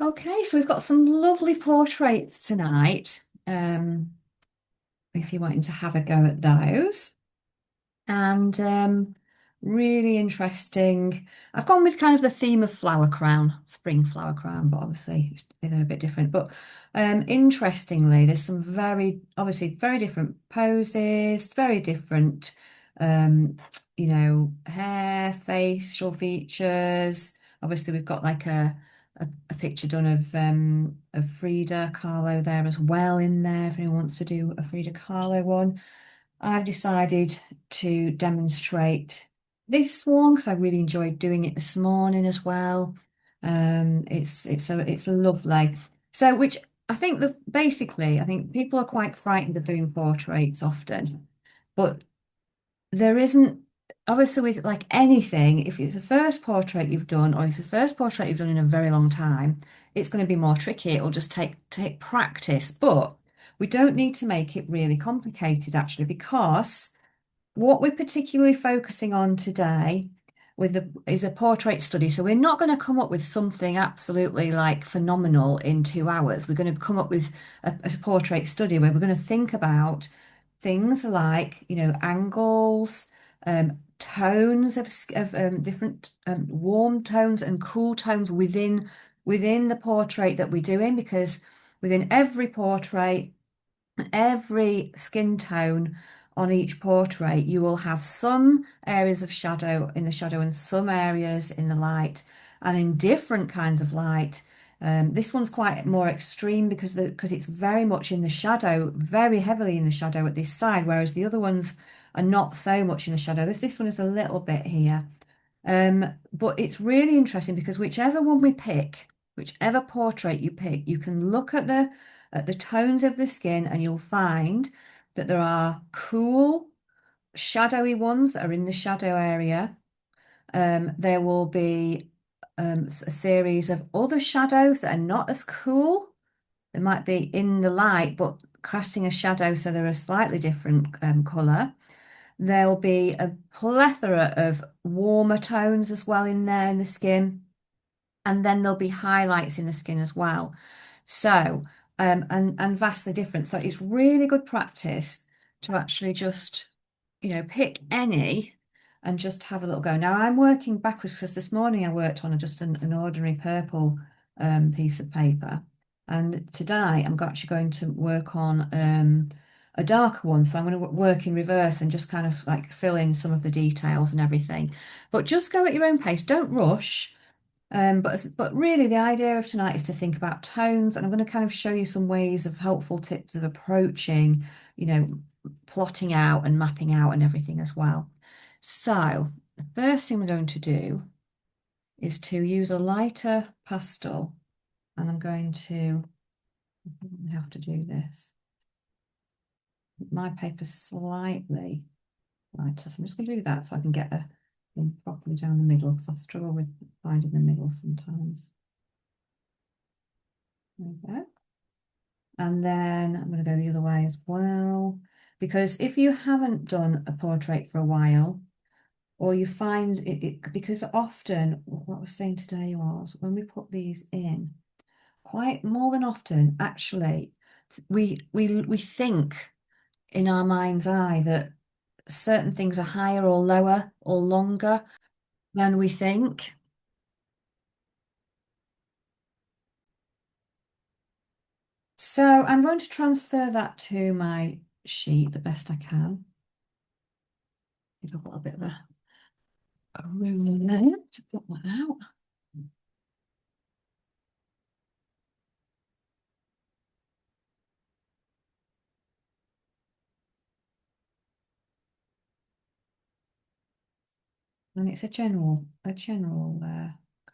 Okay, so we've got some lovely portraits tonight. If you're wanting to have a go at those. And really interesting. I've gone with kind of the theme of flower crown, spring flower crown, but obviously they're a bit different. But interestingly, there's some obviously very different poses, very different, um, hair, facial features. Obviously, we've got like a picture done of Frida Kahlo there as well in there. If anyone wants to do a Frida Kahlo one. I've decided to demonstrate this one because I really enjoyed doing it this morning as well. It's a lovely. So which I think that basically I think people are quite frightened of doing portraits often, but there isn't obviously with like anything, if it's the first portrait you've done or it's the first portrait you've done in a very long time, it's going to be more tricky. It'll just take practice, but we don't need to make it really complicated actually because what we're particularly focusing on today is a portrait study. So we're not going to come up with something absolutely like phenomenal in 2 hours. We're going to come up with a portrait study where we're going to think about things like, angles, tones of different warm tones and cool tones within the portrait that we're doing, because within every portrait every skin tone on each portrait, you will have some areas of shadow in the shadow and some areas in the light, and in different kinds of light. This one's quite more extreme because it's very much in the shadow, very heavily in the shadow at this side, whereas the other ones are not so much in the shadow. This one is a little bit here. But it's really interesting because whichever one we pick, whichever portrait you pick, you can look at the tones of the skin and you'll find that there are cool, shadowy ones that are in the shadow area. There will be a series of other shadows that are not as cool. They might be in the light, but casting a shadow, so they're a slightly different colour. There'll be a plethora of warmer tones as well in there in the skin. And then there'll be highlights in the skin as well. So, and vastly different. So it's really good practice to actually just, pick any and just have a little go. Now I'm working backwards because this morning I worked on just an ordinary purple piece of paper. And today I'm actually going to work on a darker one. So I'm going to work in reverse and just kind of like fill in some of the details and everything. But just go at your own pace. Don't rush. But really, the idea of tonight is to think about tones, and I'm going to kind of show you some ways of helpful tips of approaching, you know, plotting out and mapping out and everything as well. So the first thing we're going to do is to use a lighter pastel, and I'm going to have to do this. My paper's slightly lighter, so I'm just going to do that so I can get the thing properly down the middle because I struggle with finding the middle sometimes. There we go. And then I'm going to go the other way as well. Because if you haven't done a portrait for a while, or you find because often what I was saying today was when we put these in, quite more than often, actually, we think in our mind's eye that certain things are higher or lower or longer than we think. So I'm going to transfer that to my sheet the best I can. I've got a bit of a room there to put that out. And it's a general kind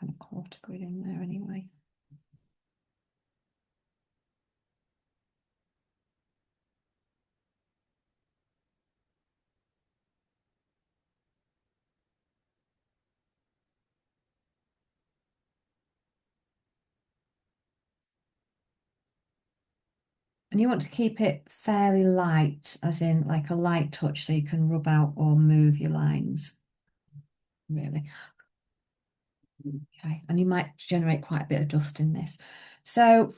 of quarter grid in there anyway. And you want to keep it fairly light, as in like a light touch, so you can rub out or move your lines, really. Okay, and you might generate quite a bit of dust in this. So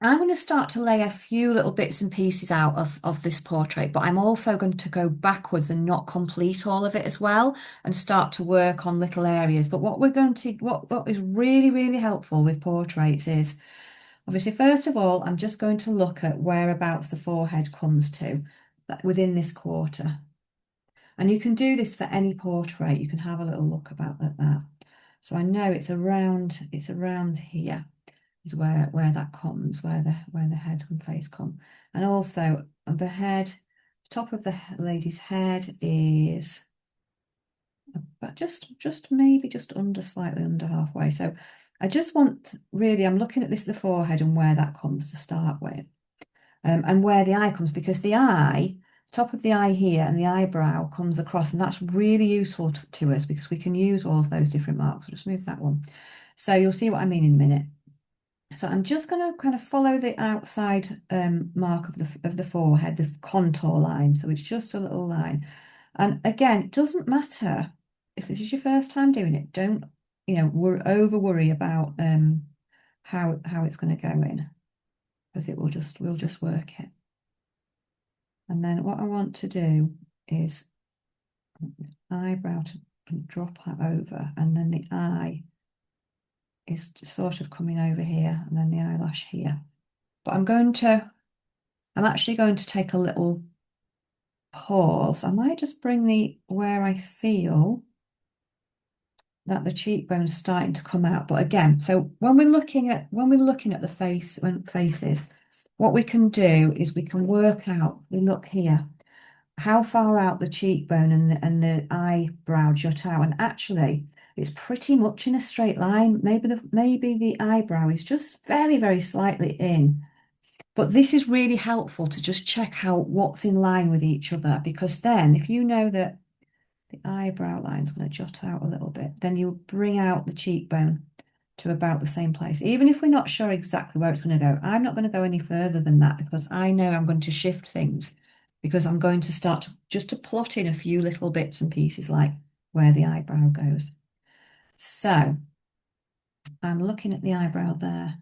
I'm going to start to lay a few little bits and pieces out of this portrait, but I'm also going to go backwards and not complete all of it as well and start to work on little areas. But what is really, really helpful with portraits is obviously, first of all, I'm just going to look at whereabouts the forehead comes to within this quarter. And you can do this for any portrait. You can have a little look about at that. So I know it's around here is where that comes, where the head and face come. And also the head, top of the lady's head is about just maybe just under, slightly under halfway. So I just want, really, I'm looking at this, the forehead and where that comes to start with. And where the eye comes, because the eye, top of the eye here and the eyebrow comes across, and that's really useful to us because we can use all of those different marks. I'll just move that one. So you'll see what I mean in a minute. So I'm just going to kind of follow the outside mark of the forehead, this contour line. So it's just a little line. And again, it doesn't matter if this is your first time doing it. Don't, over worry about how it's going to go in, because we'll just work it. And then what I want to do is eyebrow to drop that over, and then the eye is sort of coming over here, and then the eyelash here. But I'm actually going to take a little pause. I might just bring where I feel that the cheekbone's starting to come out. But again, so when we're looking at the faces, what we can do is we can work out, we look here, how far out the cheekbone and the eyebrow jut out. And actually, it's pretty much in a straight line. Maybe the eyebrow is just very, very slightly in. But this is really helpful to just check out what's in line with each other, because then if you know that the eyebrow line's going to jut out a little bit, then you bring out the cheekbone to about the same place. Even if we're not sure exactly where it's going to go, I'm not going to go any further than that, because I know I'm going to shift things, because I'm going to start just to plot in a few little bits and pieces like where the eyebrow goes. So I'm looking at the eyebrow there.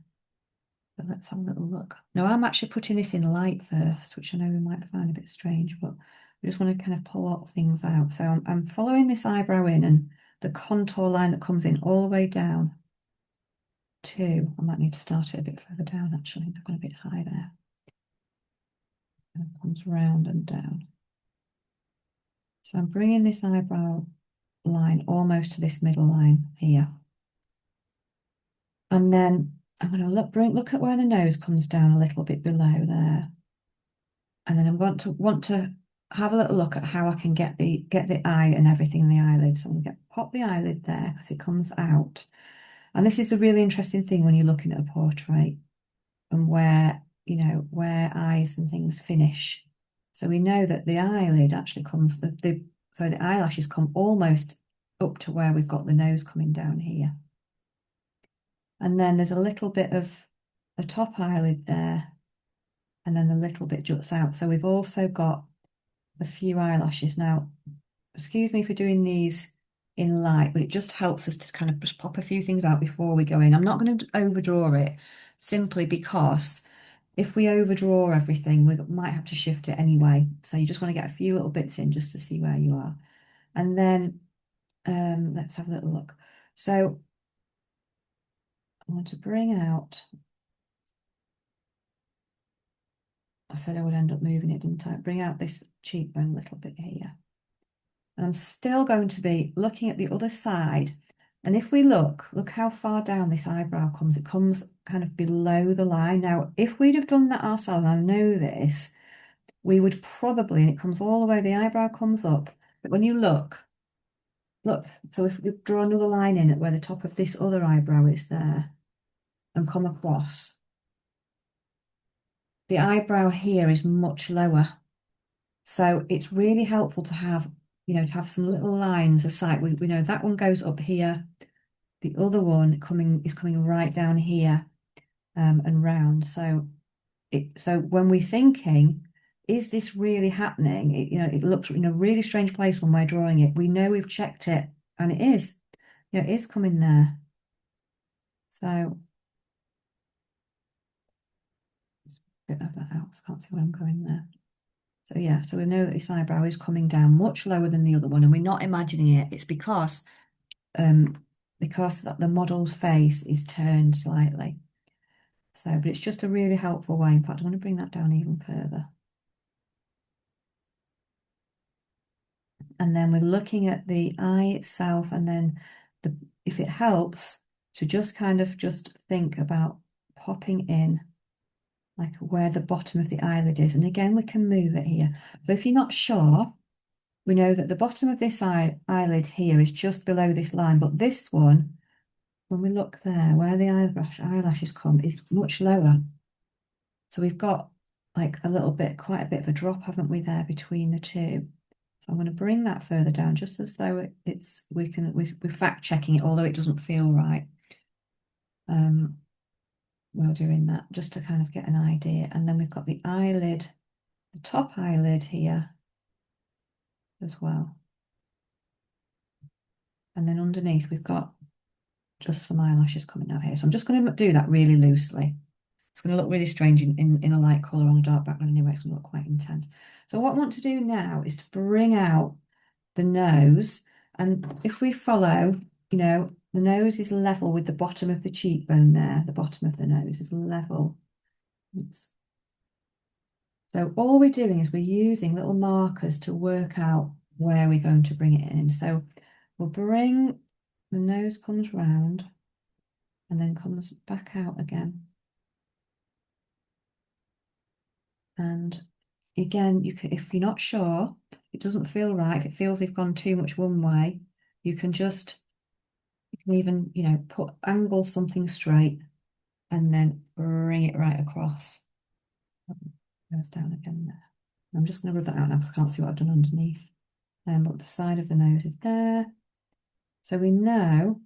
But let's have a little look. Now I'm actually putting this in light first, which I know we might find a bit strange, but we just want to kind of pull out things out. So I'm following this eyebrow in, and the contour line that comes in all the way down to, I might need to start it a bit further down actually. I've gone a bit high there. And it comes round and down. So I'm bringing this eyebrow line almost to this middle line here. And then I'm going to look at where the nose comes down a little bit below there. And then I want to have a little look at how I can get the eye and everything in the eyelid. So I'm going to pop the eyelid there because it comes out. And this is a really interesting thing when you're looking at a portrait, and where eyes and things finish. So we know that the eyelid actually comes, the eyelashes come almost up to where we've got the nose coming down here. And then there's a little bit of the top eyelid there, and then a little bit juts out. So we've also got a few eyelashes. Now, excuse me for doing these in light, but it just helps us to kind of just pop a few things out before we go in. I'm not going to overdraw it, simply because if we overdraw everything, we might have to shift it anyway. So you just want to get a few little bits in just to see where you are. And then let's have a little look. So I want to bring out, I said I would end up moving it, didn't I? Bring out this cheekbone a little bit here. And I'm still going to be looking at the other side. And if we look how far down this eyebrow comes. It comes kind of below the line. Now, if we'd have done that ourselves, and I know this, we would probably, and it comes all the way, the eyebrow comes up. But when you look, so if we draw another line in at where the top of this other eyebrow is there and come across, the eyebrow here is much lower. So it's really helpful to have, to have some little lines of sight. We know that one goes up here. The other one is coming right down here and round. So when we're thinking, is this really happening? It looks in a really strange place when we're drawing it. We know we've checked it, and it is. Yeah, it is coming there. So just a bit of that out. I can't see where I'm going there. So yeah, so we know that this eyebrow is coming down much lower than the other one, and we're not imagining it. It's um because that the model's face is turned slightly. So, but it's just a really helpful way. In fact, I want to bring that down even further. And then we're looking at the eye itself, and then the if it helps to just kind of just think about popping in like where the bottom of the eyelid is. And again, we can move it here. So if you're not sure, we know that the bottom of this eyelid here is just below this line, but this one, when we look there, where the eyelashes come, is much lower. So we've got like a little bit, quite a bit of a drop, haven't we, there between the two. So I'm going to bring that further down, just as though we're fact checking it, although it doesn't feel right. We're doing that just to kind of get an idea. And then we've got the eyelid, the top eyelid here as well. And then underneath we've got just some eyelashes coming out here. So I'm just going to do that really loosely. It's going to look really strange in a light colour on a dark background anyway. It's going to look quite intense. So what I want to do now is to bring out the nose. And if we follow, you know, the nose is level with the bottom of the cheekbone there. The bottom of the nose is level. Oops. So all we're doing is we're using little markers to work out where we're going to bring it in. So we'll bring, the nose comes round and then comes back out again. And again, you can, if you're not sure, it doesn't feel right, if it feels you've gone too much one way, you can just, you can even, you know, angle something straight and then bring it right across. Goes down again there. I'm just going to rub that out now because I can't see what I've done underneath. But the side of the nose is there. So we know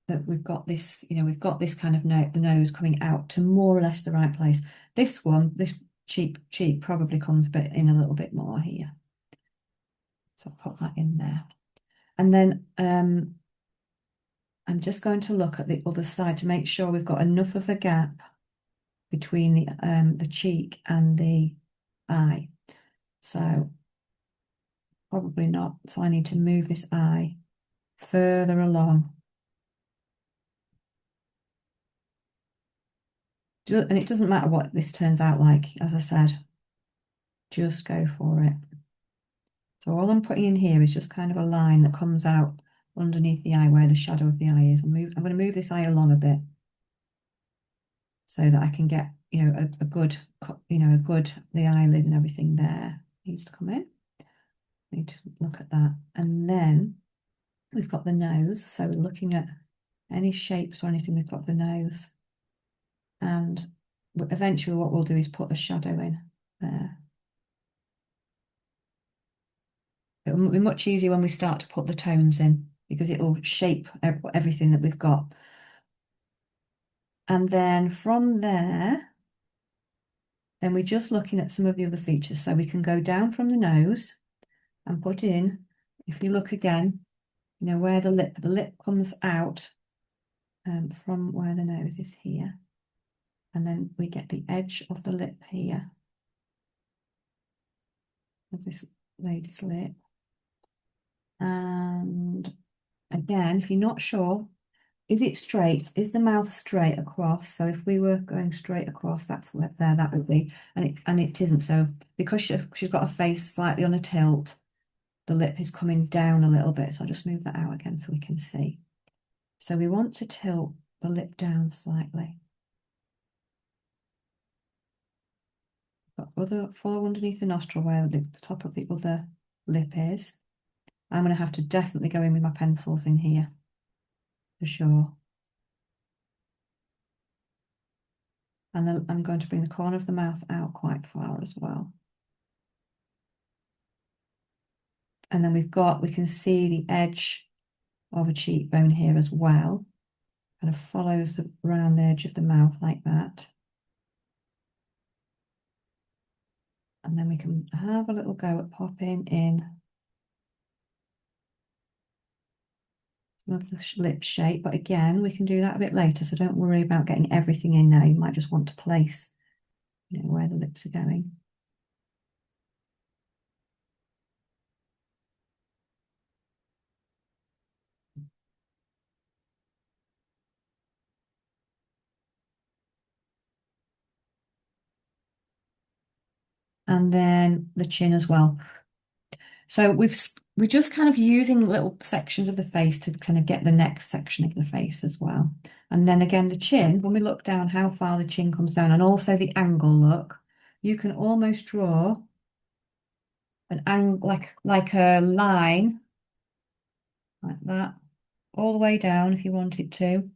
that we've got this, you know, we've got this kind of the nose coming out to more or less the right place. This one, this cheek probably comes in a little bit more here. So I'll put that in there. And then I'm just going to look at the other side to make sure we've got enough of a gap between the cheek and the eye. So probably not. So I need to move this eye further along. And it doesn't matter what this turns out like, as I said, just go for it. So all I'm putting in here is just kind of a line that comes out underneath the eye where the shadow of the eye is. I'm going to move this eye along a bit so that I can get, you know, a good, you know, the eyelid and everything there needs to come in. Need to look at that. And then we've got the nose. So we're looking at any shapes or anything, we've got the nose. And eventually what we'll do is put a shadow in there. It'll be much easier when we start to put the tones in because it will shape everything that we've got. And then from there, then we're just looking at some of the other features. So we can go down from the nose and put in, if you look again, you know, where the lip comes out from where the nose is here. And then we get the edge of the lip here, of this lady's lip. And again, if you're not sure, is it straight? Is the mouth straight across? So if we were going straight across, that's where there that would be. And it isn't. So because she's got a face slightly on a tilt, the lip is coming down a little bit. So I'll just move that out again so we can see. So we want to tilt the lip down slightly. Got follow underneath the nostril where the top of the other lip is. I'm going to have to definitely go in with my pencils in here for sure. And then I'm going to bring the corner of the mouth out quite far as well. And then we can see the edge of a cheekbone here as well. Kind of follows the round edge of the mouth like that. And then we can have a little go at popping in of the lip shape, but again, we can do that a bit later, so don't worry about getting everything in now. You might just want to place, where the lips are going. And then the chin as well. So we're just kind of using little sections of the face to kind of get the next section of the face as well. And then again, the chin, when we look down how far the chin comes down and also the angle look, you can almost draw an angle like a line like that all the way down if you wanted to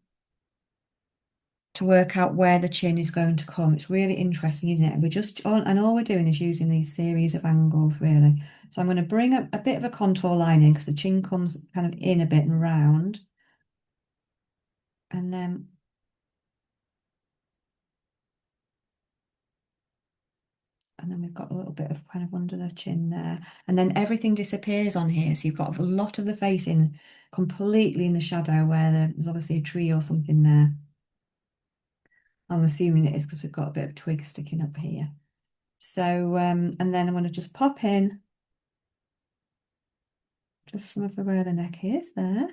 work out where the chin is going to come. It's really interesting, isn't it? And all we're doing is using these series of angles, really. So I'm going to bring a bit of a contour line in because the chin comes kind of in a bit and round. And then we've got a little bit of kind of under the chin there. And then everything disappears on here. So you've got a lot of the face in completely in the shadow where there's obviously a tree or something there. I'm assuming it is because we've got a bit of twig sticking up here. So, and then I'm going to just pop in just some of the where the neck is there.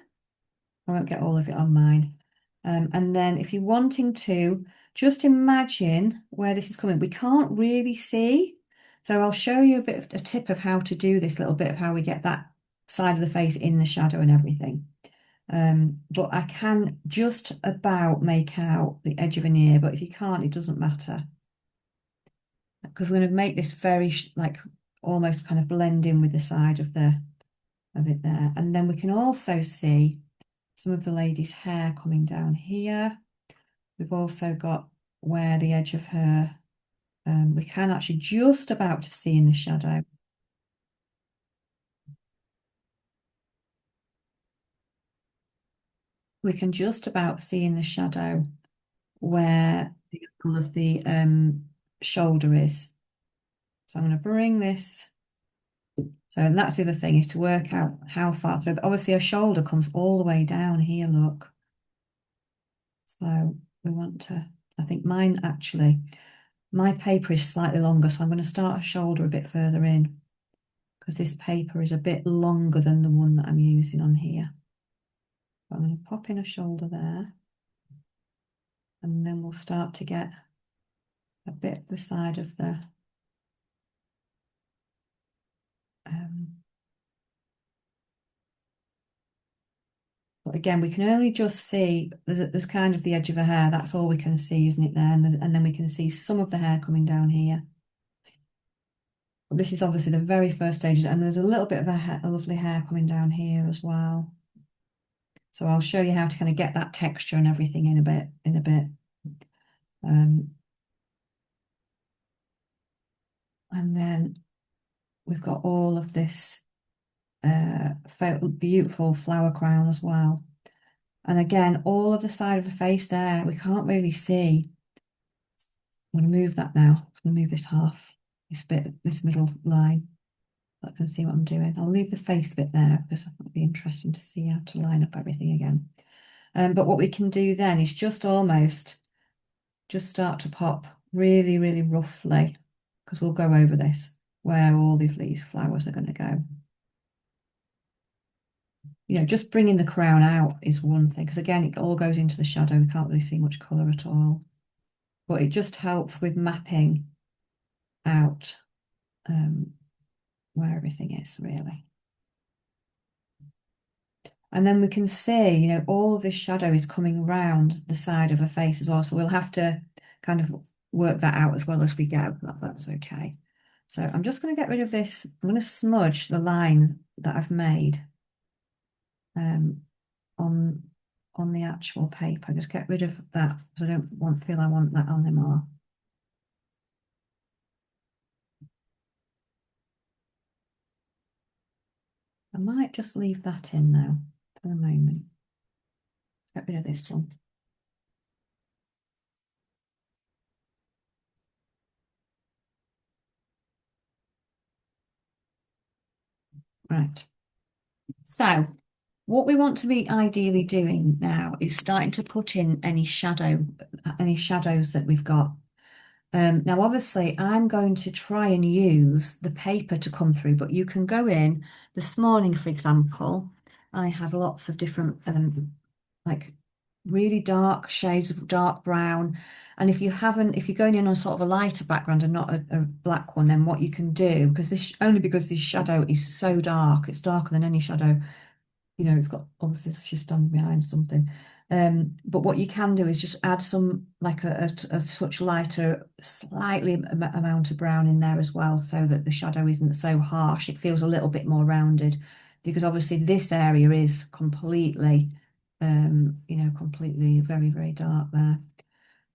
I won't get all of it on mine. And then if you're wanting to, just imagine where this is coming. We can't really see. So I'll show you a bit of a tip of how to do this little bit of how we get that side of the face in the shadow and everything. But I can just about make out the edge of an ear, but if you can't, it doesn't matter. Because we're going to make this very like almost kind of blend in with the side of it there. And then we can also see some of the lady's hair coming down here. We've also got where the edge of her, we can actually just about to see in the shadow. We can just about see in the shadow where the angle of the shoulder is. So I'm going to bring this. So, and that's the other thing is to work out how far. So obviously her shoulder comes all the way down here, look. So we want to, I think mine actually, my paper is slightly longer, so I'm going to start a shoulder a bit further in because this paper is a bit longer than the one that I'm using on here. I'm going to pop in a shoulder there and then we'll start to get a bit of the side of the um, but again, we can only just see there's kind of the edge of her hair. That's all we can see, isn't it there? And then we can see some of the hair coming down here. But this is obviously the very first stages, and there's a little bit of a lovely hair coming down here as well. So I'll show you how to kind of get that texture and everything in a bit. And then we've got all of this beautiful flower crown as well. And again, all of the side of the face there, we can't really see. I'm going to move that now. I'm going to move this half, this middle line. So I can see what I'm doing. I'll leave the face bit there because it might be interesting to see how to line up everything again. But what we can do then is just start to pop really, really roughly, because we'll go over this, where all of these flowers are going to go. Just bringing the crown out is one thing, because again, it all goes into the shadow. We can't really see much colour at all. But it just helps with mapping out where everything is, really. And then we can see, all of this shadow is coming round the side of her face as well. So we'll have to kind of work that out as well as we go. That's okay. So I'm just going to get rid of this. I'm going to smudge the line that I've made on the actual paper. Just get rid of that because I don't feel I want that on anymore. I might just leave that in now for the moment. Get rid of this one. Right. So What we want to be ideally doing now is starting to put in any shadows that we've got. Now, obviously, I'm going to try and use the paper to come through, but you can go in. This morning, for example, I had lots of different, like really dark shades of dark brown. And if you're going in on sort of a lighter background and not a black one, then what you can do, because only because this shadow is so dark, it's darker than any shadow, it's got obviously she's standing behind something. But what you can do is just add some like a touch lighter, slightly amount of brown in there as well, so that the shadow isn't so harsh. It feels a little bit more rounded, because obviously this area is completely, completely very, very dark there,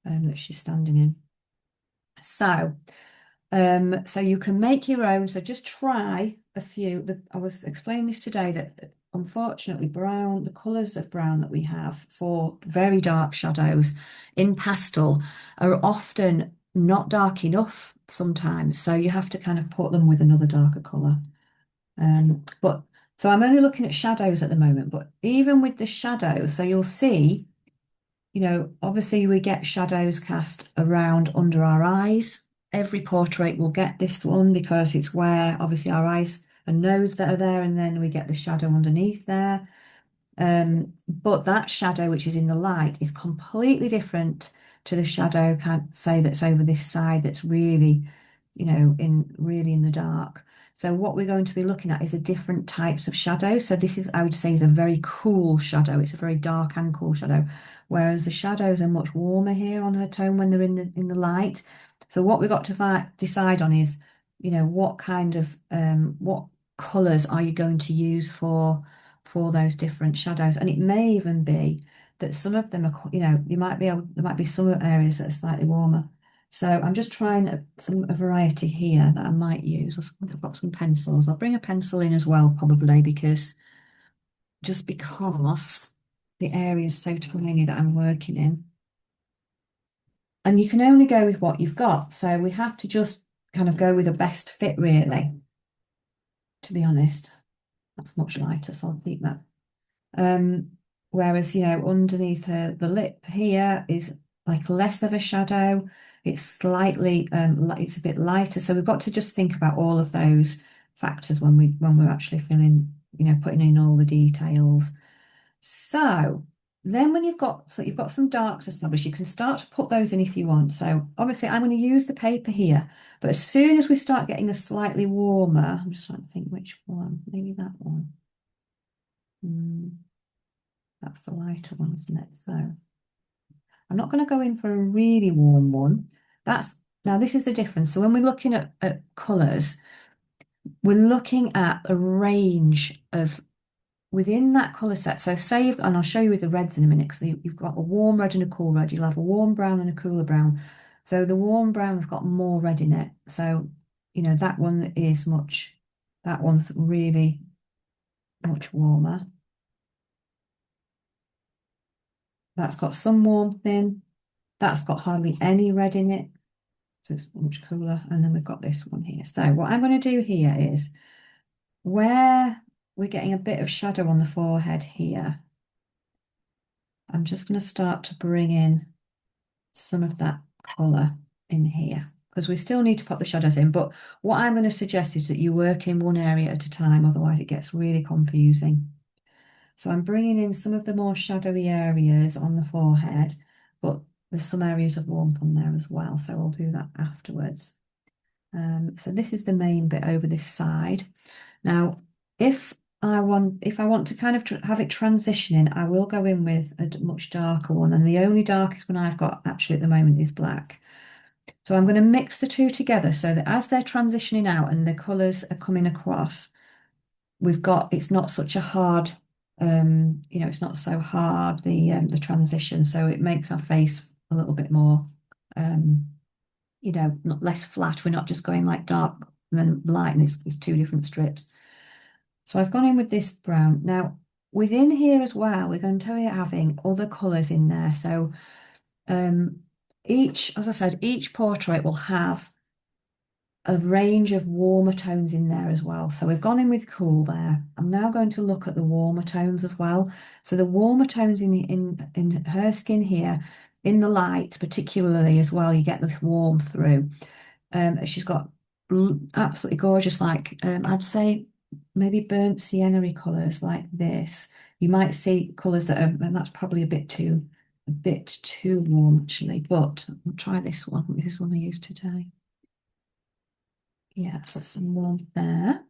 that she's standing in. So. So you can make your own. So just try a few. I was explaining this today that unfortunately brown, the colours of brown that we have for very dark shadows in pastel are often not dark enough sometimes. So you have to kind of put them with another darker colour. But so I'm only looking at shadows at the moment, but even with the shadows, so you'll see, obviously we get shadows cast around under our eyes. Every portrait will get this one because it's where obviously our eyes and nose that are there, and then we get the shadow underneath there. But that shadow which is in the light is completely different to the shadow, can't say, that's over this side that's really, in the dark. So what we're going to be looking at is the different types of shadow. So this is, I would say, is a very cool shadow. It's a very dark and cool shadow, whereas the shadows are much warmer here on her tone when they're in the light. So what we've got to decide on is, what kind of what colours are you going to use for those different shadows. And it may even be that some of them are, there might be some areas that are slightly warmer. So I'm just trying a variety here that I might use. I've got some pencils. I'll bring a pencil in as well, probably, because the area is so tiny that I'm working in. And you can only go with what you've got. So we have to just kind of go with the best fit, really, to be honest. That's much lighter, so I'll keep that. Um, Whereas, underneath the lip here is like less of a shadow. It's slightly, it's a bit lighter. So we've got to just think about all of those factors when we're actually filling, putting in all the details. So then you've got some darks established, you can start to put those in if you want. So obviously I'm going to use the paper here, but as soon as we start getting a slightly warmer, I'm just trying to think which one, maybe that one. That's the lighter one, isn't it? So I'm not going to go in for a really warm one. Now this is the difference. So when we're looking at colours, we're looking at a range of within that colour set. So say and I'll show you with the reds in a minute, because you've got a warm red and a cool red. You'll have a warm brown and a cooler brown. So the warm brown's got more red in it. So, that one's really much warmer. That's got some warmth in. That's got hardly any red in it. So it's much cooler. And then we've got this one here. So what I'm going to do here is where we're getting a bit of shadow on the forehead here, I'm just going to start to bring in some of that colour in here, because we still need to put the shadows in. But what I'm going to suggest is that you work in one area at a time, otherwise it gets really confusing. So I'm bringing in some of the more shadowy areas on the forehead, but there's some areas of warmth on there as well. So I'll do that afterwards. So this is the main bit over this side. Now, if I want to kind of have it transitioning, I will go in with a much darker one. And the only darkest one I've got actually at the moment is black. So I'm going to mix the two together so that as they're transitioning out and the colours are coming across, it's not such a hard, it's not so hard, the transition. So it makes our face a little bit more, not less flat. We're not just going like dark and then light, and it's two different strips. So I've gone in with this brown. Now, within here as well, we're going to be having other colours in there. So as I said, each portrait will have a range of warmer tones in there as well. So we've gone in with cool there. I'm now going to look at the warmer tones as well. So the warmer tones in her skin here, in the light particularly as well, you get this warmth through. She's got absolutely gorgeous, like I'd say maybe burnt sienna colours like this. You might see colours that are, and that's probably a bit too warm actually, but I'll try this one. This is one I used today. Yeah, so some warmth there.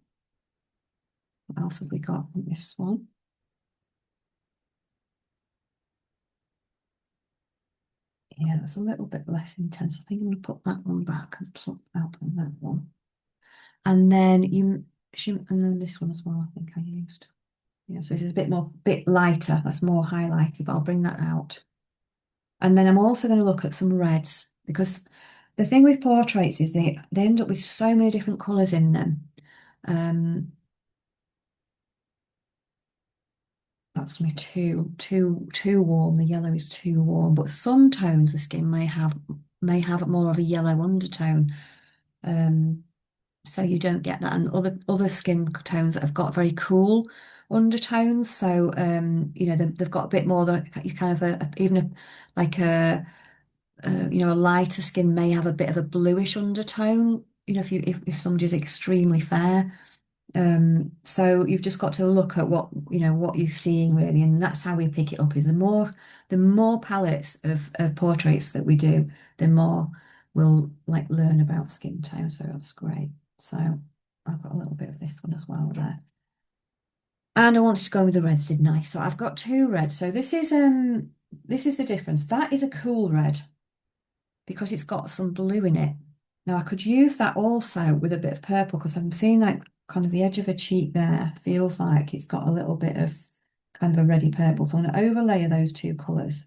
What else have we got in this one? Yeah, it's a little bit less intense. I think I'm going to put that one back and swap out on that one. And then and then this one as well, I think I used. Yeah, so this is a bit lighter. That's more highlighted, but I'll bring that out. And then I'm also going to look at some reds because the thing with portraits is they end up with so many different colours in them. Um, that's going to be too warm. The yellow is too warm, but some tones the skin may have more of a yellow undertone. Um, so you don't get that. And other skin tones that have got very cool undertones. So they've got a bit more you kind of even like a lighter skin may have a bit of a bluish undertone. If somebody's extremely fair. So you've just got to look at what you're seeing really, and that's how we pick it up. Is the more palettes of portraits that we do, the more we'll like learn about skin tone. So that's great. So I've got a little bit of this one as well there. And I wanted to go with the reds, didn't I? So I've got two reds. So this is the difference. That is a cool red because it's got some blue in it. Now I could use that also with a bit of purple because I'm seeing like kind of the edge of her cheek there feels like it's got a little bit of kind of a reddy purple. So I'm going to overlay those two colours.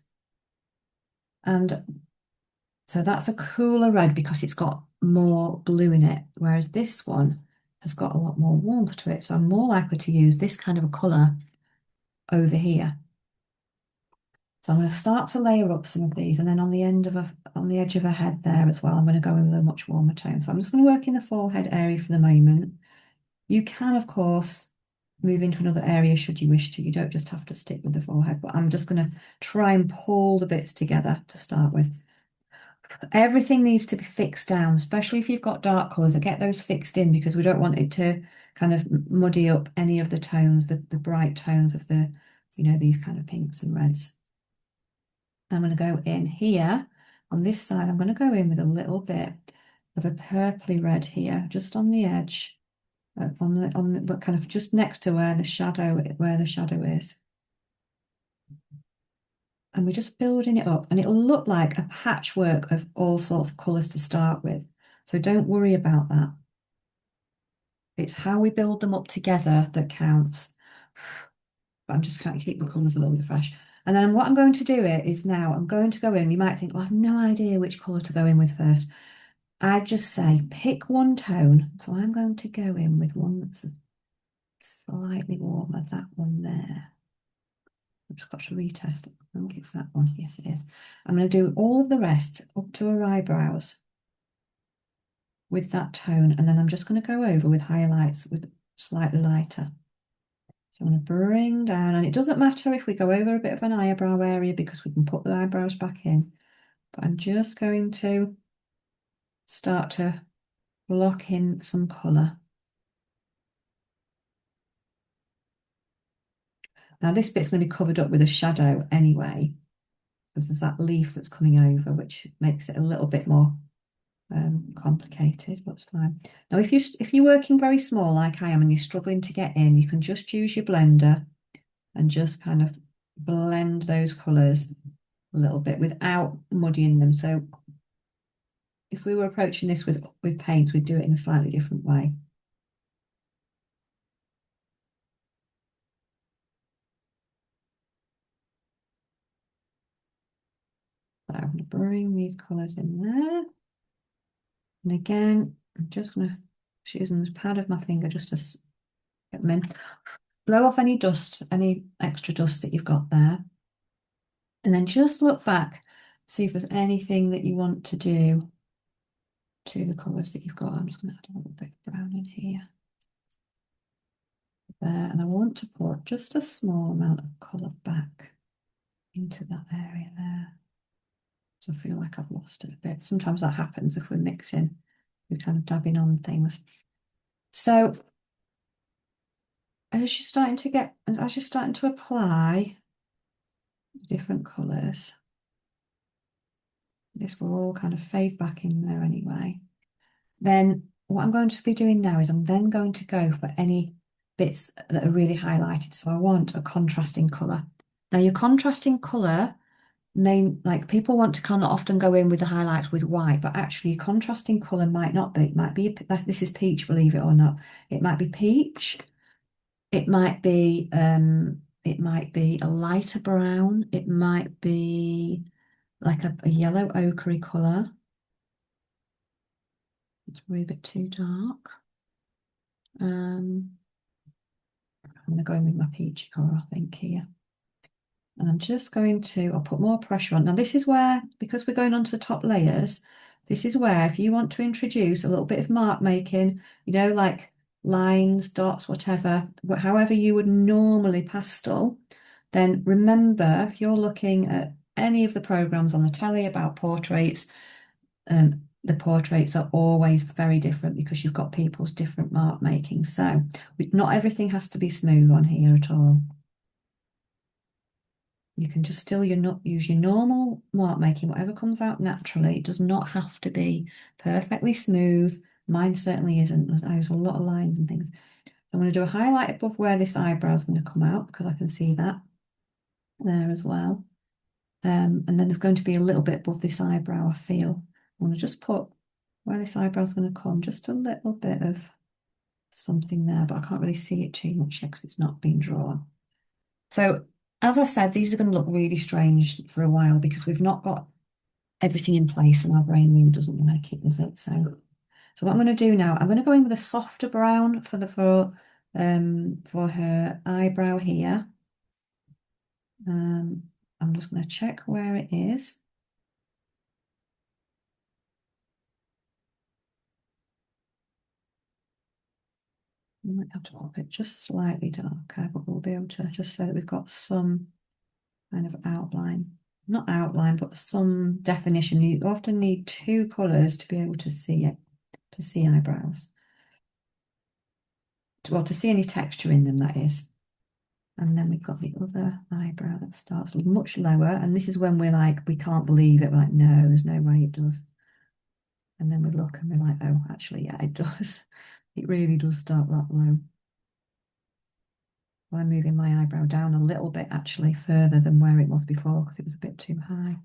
And so that's a cooler red because it's got more blue in it, whereas this one has got a lot more warmth to it. So I'm more likely to use this kind of a colour over here. So I'm going to start to layer up some of these, and then on the edge of her head there as well, I'm going to go in with a much warmer tone. So I'm just going to work in the forehead area for the moment. You can, of course, move into another area should you wish to. You don't just have to stick with the forehead, but I'm just going to try and pull the bits together to start with. Everything needs to be fixed down, especially if you've got dark colours. Get those fixed in because we don't want it to kind of muddy up any of the tones, the bright tones of these kind of pinks and reds. I'm going to go in here on this side. I'm going to go in with a little bit of a purpley red here, just on the edge, but kind of just next to where the shadow is. And we're just building it up, and it'll look like a patchwork of all sorts of colours to start with. So don't worry about that. It's how we build them up together that counts. But I'm just trying to keep the colours a little bit fresh. And then what I'm going to do is now I'm going to go in. You might think, well, I have no idea which colour to go in with first. I just say pick one tone. So I'm going to go in with one that's slightly warmer, that one there. I've just got to retest it. I think it's that one. Yes, it is. I'm going to do all of the rest up to her eyebrows with that tone. And then I'm just going to go over with highlights with slightly lighter. So I'm going to bring down, and it doesn't matter if we go over a bit of an eyebrow area because we can put the eyebrows back in. But I'm just going to start to block in some colour. Now this bit's going to be covered up with a shadow anyway, because there's that leaf that's coming over, which makes it a little bit more complicated, but it's fine. Now if you're working very small like I am and you're struggling to get in, you can just use your blender and just kind of blend those colours a little bit without muddying them. So if we were approaching this with paint, we'd do it in a slightly different way. So I'm going to bring these colours in there. And again, I'm just going to using this pad of my finger just to get them in. Blow off any dust, any extra dust that you've got there. And then just look back, see if there's anything that you want to do to the colours that you've got. I'm just going to add a little bit of brown in here. There, and I want to put just a small amount of colour back into that area there. So I feel like I've lost it a bit. Sometimes that happens if we're mixing, we're kind of dabbing on things. So as you're starting to apply different colours, this will all kind of fade back in there anyway. Then what I'm going to be doing now is I'm then going to go for any bits that are really highlighted. So I want a contrasting colour. Now your contrasting colour, like people want to kind of often go in with the highlights with white, but actually contrasting colour might not be. It might be, this is peach, believe it or not. It might be peach. It might be a lighter brown. It might be like a yellow ochre colour. It's probably a bit too dark. I'm going to go in with my peachy colour, I think, here. And I'm just going to, I'll put more pressure on. Now this is where, because we're going on to the top layers, this is where if you want to introduce a little bit of mark making, you know, like lines, dots, whatever, however you would normally pastel, then remember, if you're looking at any of the programs on the telly about portraits, the portraits are always very different because you've got people's different mark making. So not everything has to be smooth on here at all. You can just still use your normal mark making, whatever comes out naturally. It does not have to be perfectly smooth. Mine certainly isn't. I use a lot of lines and things. So I'm going to do a highlight above where this eyebrow is going to come out because I can see that there as well. And then there's going to be a little bit above this eyebrow, I feel. I want to just put where this eyebrow is going to come, just a little bit of something there, but I can't really see it too much yet because it's not been drawn. So as I said, these are going to look really strange for a while because we've not got everything in place and our brain really doesn't like it, does it? So what I'm going to do now, I'm going to go in with a softer brown for her eyebrow here. I'm just going to check where it is. I might have to pop it just slightly darker, but we'll be able to just so that we've got some kind of outline. Not outline, but some definition. You often need two colours to be able to see it, to see eyebrows. Well, to see any texture in them, that is. And then we've got the other eyebrow that starts much lower. And this is when we're like, we can't believe it. We're like, no, there's no way it does. And then we look and we're like, oh, actually, yeah, it does. It really does start that low. I'm moving my eyebrow down a little bit, actually, further than where it was before because it was a bit too high.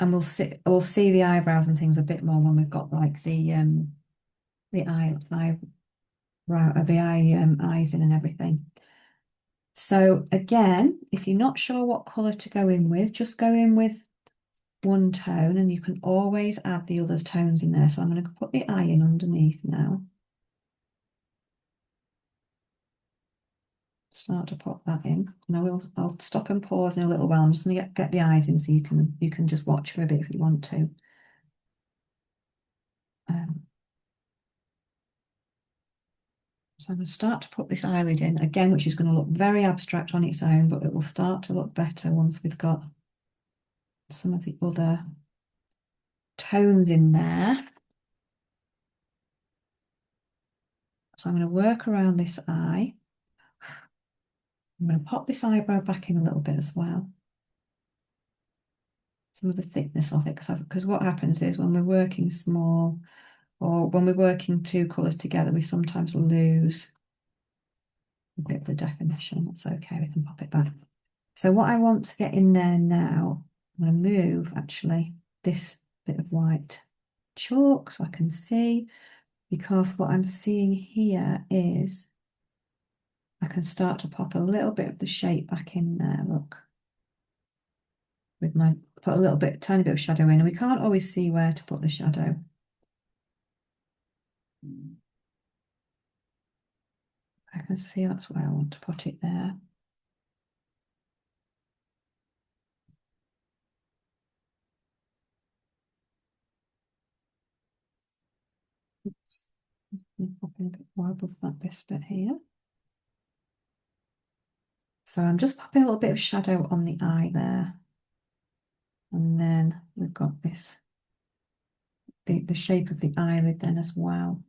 And we'll see the eyebrows and things a bit more when we've got like the eyes in and everything. So again, if you're not sure what colour to go in with, just go in with one tone and you can always add the other tones in there. So I'm going to put the eye in underneath now. Start to pop that in. And I'll stop and pause in a little while. I'm just going to get the eyes in so you can just watch for a bit if you want to. So I'm going to start to put this eyelid in again, which is going to look very abstract on its own, but it will start to look better once we've got some of the other tones in there. So I'm going to work around this eye. I'm going to pop this eyebrow back in a little bit as well. Some of the thickness of it, because what happens is when we're working small or when we're working two colours together, we sometimes lose a bit of the definition. That's okay, we can pop it back. So what I want to get in there now, I'm going to move actually this bit of white chalk so I can see, because what I'm seeing here is I can start to pop a little bit of the shape back in there, look. With my, put a little bit, tiny bit of shadow in, and we can't always see where to put the shadow. I can see that's where I want to put it there. Oops. Pop in a bit more above that, this bit here. So I'm just popping a little bit of shadow on the eye there. And then we've got this, the shape of the eyelid then as well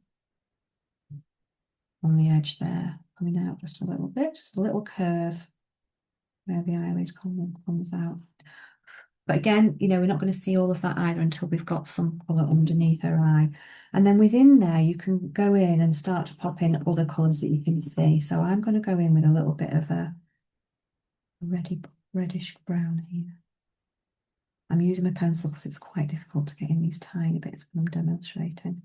on the edge there, coming out just a little bit, just a little curve where the eyelid comes out. But again, you know, we're not going to see all of that either until we've got some colour underneath her eye. And then within there, you can go in and start to pop in other colours that you can see. So I'm going to go in with a little bit of a reddish brown here. I'm using my pencil because it's quite difficult to get in these tiny bits when I'm demonstrating.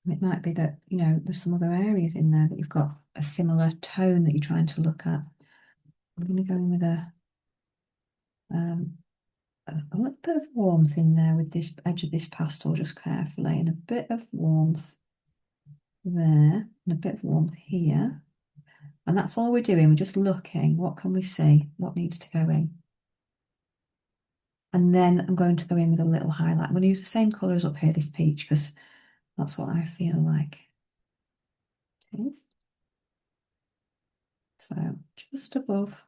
And it might be that, you know, there's some other areas in there that you've got a similar tone that you're trying to look at. I'm going to go in with um, a little bit of warmth in there with this edge of this pastel just carefully, and a bit of warmth there, and a bit of warmth here. And that's all we're doing. We're just looking, what can we see? What needs to go in? And then I'm going to go in with a little highlight. I'm going to use the same colours up here, this peach, because that's what I feel like it is. So just above,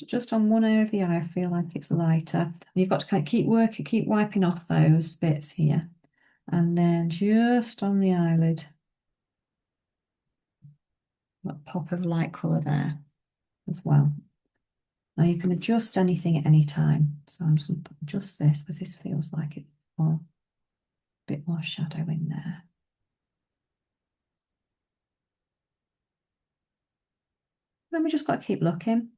just on one area of the eye, I feel like it's lighter. And you've got to kind of keep working, keep wiping off those bits here. And then just on the eyelid, a pop of light colour there as well. Now you can adjust anything at any time. So I'm just going to adjust this because this feels like it's more, a bit more shadow in there. Then we just got to keep looking.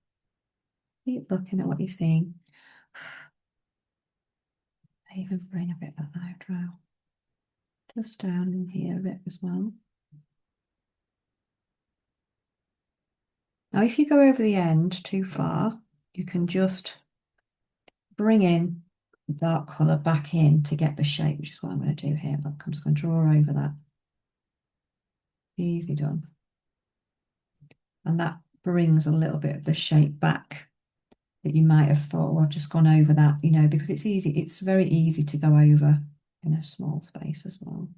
Keep looking at what you're seeing. I even bring a bit of that eyebrow just down in here a bit as well. Now, if you go over the end too far, you can just bring in the dark colour back in to get the shape, which is what I'm going to do here. Look, I'm just going to draw over that. Easy done. And that brings a little bit of the shape back that you might have thought, well, I've just gone over that, you know, because it's easy. It's very easy to go over in a small space as well.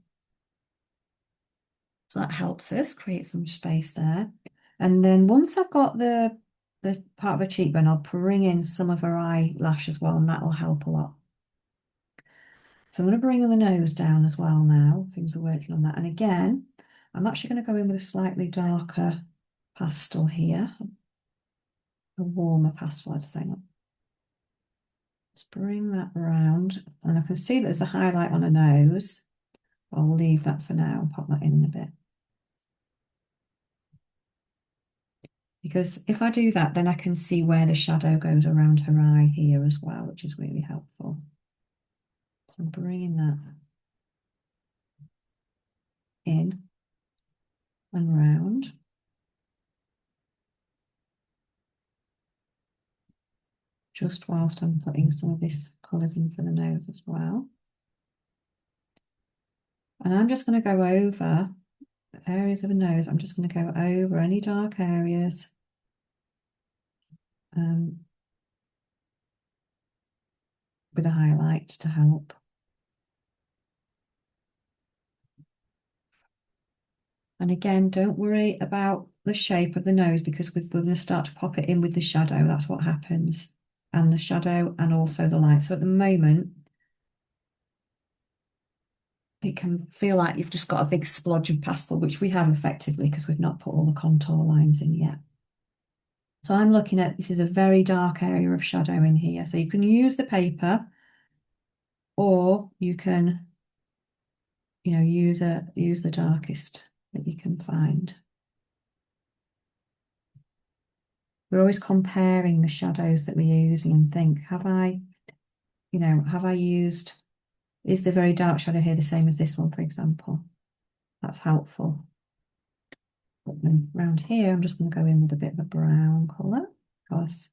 So that helps us create some space there. And then once I've got the part of her cheekbone, I'll bring in some of her eyelash as well, and that'll help a lot. So I'm going to bring the nose down as well now. Things are working on that. And again, I'm actually going to go in with a slightly darker pastel here. A warmer pastel, I'd say. Just bring that around. And I can see that there's a highlight on her nose. I'll leave that for now and pop that in a bit. Because if I do that, then I can see where the shadow goes around her eye here as well, which is really helpful. So I'm bringing that in and round. Just whilst I'm putting some of this colours in for the nose as well. And I'm just going to go over areas of the nose. I'm just going to go over any dark areas. With a highlight to help. And again, don't worry about the shape of the nose because we're going to start to pop it in with the shadow. That's what happens. And the shadow and also the light. So at the moment, it can feel like you've just got a big splodge of pastel, which we have effectively because we've not put all the contour lines in yet. So I'm looking at, this is a very dark area of shadow in here. So you can use the paper or you can, you know, use the darkest that you can find. We're always comparing the shadows that we're using and think, have I used, is the very dark shadow here the same as this one, for example? That's helpful. But then around here, I'm just going to go in with a bit of a brown colour because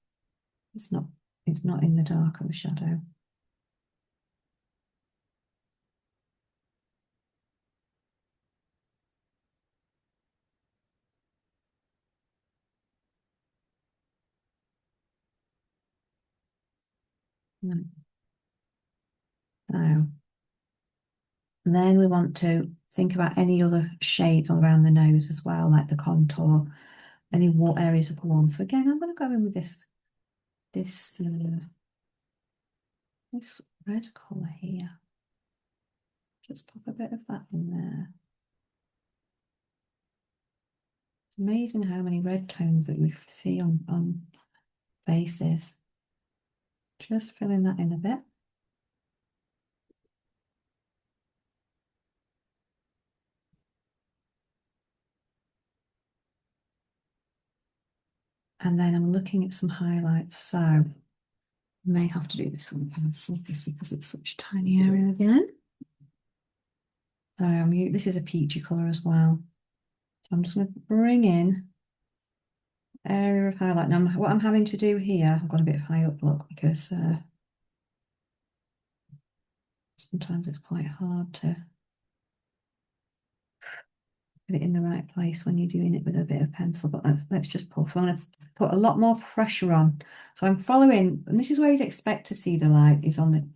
it's not in the dark of the shadow. Right. Now, And then we want to think about any other shades around the nose as well, like the contour, any areas of warmth. So again, I'm going to go in with this this red colour here. Just pop a bit of that in there. It's amazing how many red tones that we see on faces. Just filling that in a bit. And then I'm looking at some highlights. So I may have to do this one pencil just because it's such a tiny area again. So this is a peachy colour as well. So I'm just going to bring in area of highlight. Now what I'm having to do here, I've got a bit of high up look because sometimes it's quite hard to get it in the right place when you're doing it with a bit of pencil, but let's just pull. So I'm going to put a lot more pressure on. So I'm following, and this is where you'd expect to see the light is on the,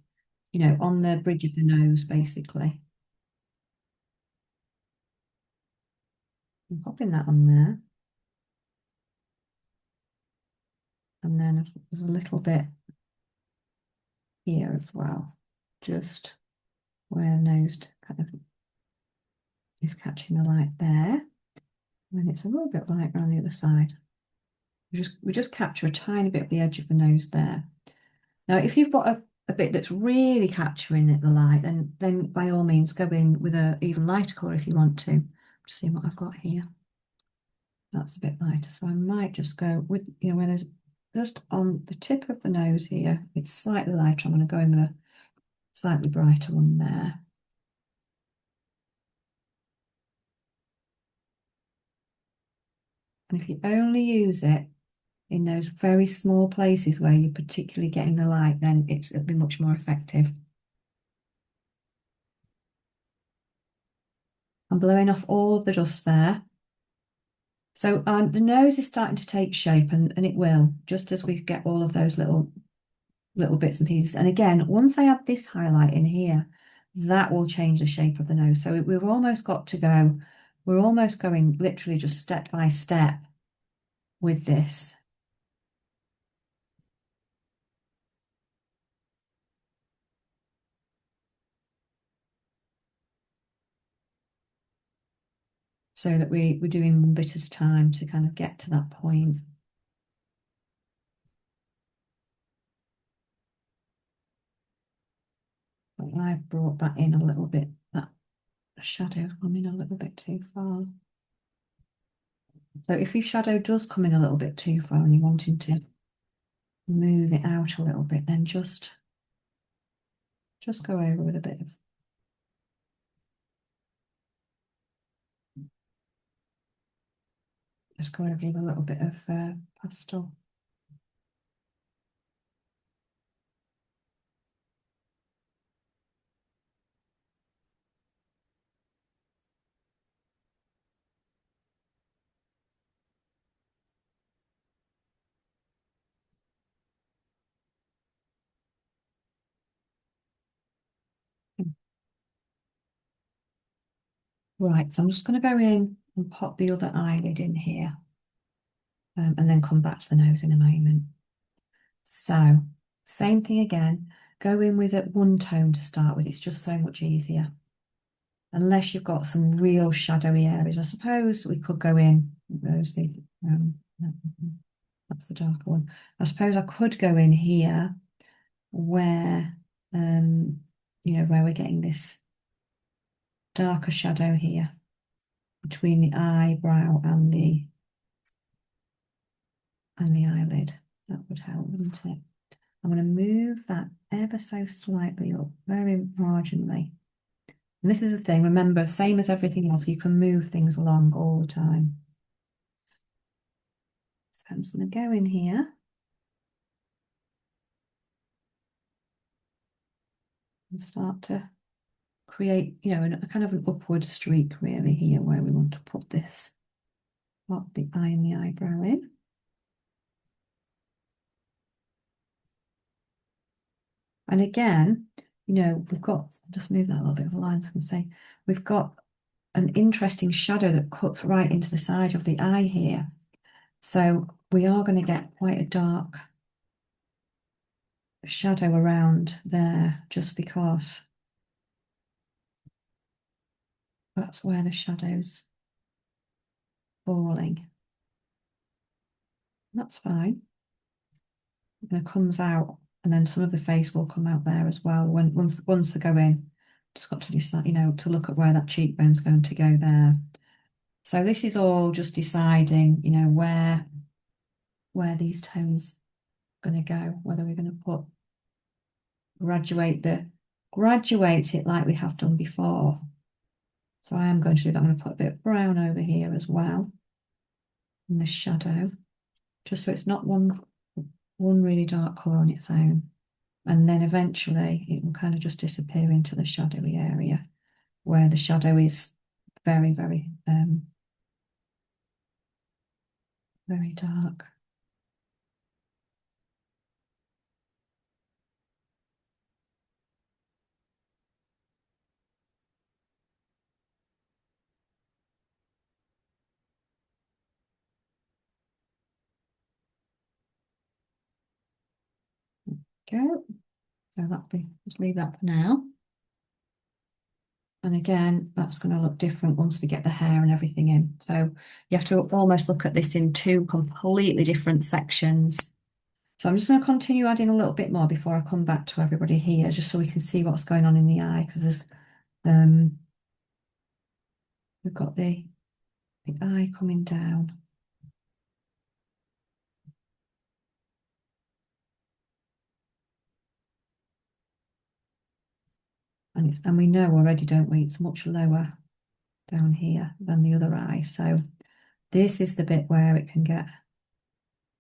on the bridge of the nose, basically. I'm popping that on there. And then there's a little bit here as well, just where the nose kind of is catching the light there. And then it's a little bit lighter on the other side. We just capture a tiny bit of the edge of the nose there. Now, if you've got a bit that's really capturing the light, then by all means go in with a even lighter colour if you want to. Just see what I've got here. That's a bit lighter, so I might just go with, where there's just on the tip of the nose here, it's slightly lighter. I'm going to go in with a slightly brighter one there. And if you only use it in those very small places where you're particularly getting the light, then it'll be much more effective. I'm blowing off all of the dust there. So the nose is starting to take shape, and it will, just as we get all of those little bits and pieces. And again, once I add this highlight in here, that will change the shape of the nose. So we've almost got to go, we're almost going literally just step by step with this. So that we're doing one bit at a time to kind of get to that point. But I've brought that in a little bit, that shadow come in a little bit too far. So if your shadow does come in a little bit too far and you're wanting to move it out a little bit, then just go over with a bit of go over with a little bit of pastel. Right, so I'm just going to go in and pop the other eyelid in here, and then come back to the nose in a moment. So, same thing again, go in with a one tone to start with, it's just so much easier. Unless you've got some real shadowy areas. I suppose we could go in, there's that's the darker one. I suppose I could go in here where, where we're getting this darker shadow here between the eyebrow and the eyelid. That would help, wouldn't it? I'm going to move that ever so slightly up, very marginally. And this is the thing, remember, same as everything else, you can move things along all the time. So I'm just going to go in here and start to create, a kind of an upward streak really here where we want to put this, pop the eye and the eyebrow in. And again, we've got, just move that a little bit of the lines and say, we've got an interesting shadow that cuts right into the side of the eye here. So we are going to get quite a dark shadow around there just because that's where the shadow's falling. That's fine. And it comes out, and then some of the face will come out there as well once they go in. Just got to decide, to look at where that cheekbone's going to go there. So this is all just deciding, where these tones are going to go, whether we're going to graduate it like we have done before. So I am going to do that. I'm going to put a bit of brown over here as well in the shadow, just so it's not one really dark colour on its own. And then eventually it will kind of just disappear into the shadowy area where the shadow is very, very, very dark. Go. So that'll be, just leave that for now. And again, that's going to look different once we get the hair and everything in. So you have to almost look at this in two completely different sections. So I'm just going to continue adding a little bit more before I come back to everybody here, just so we can see what's going on in the eye, because we've got the eye coming down. And we know already, don't we, it's much lower down here than the other eye. So this is the bit where it can get,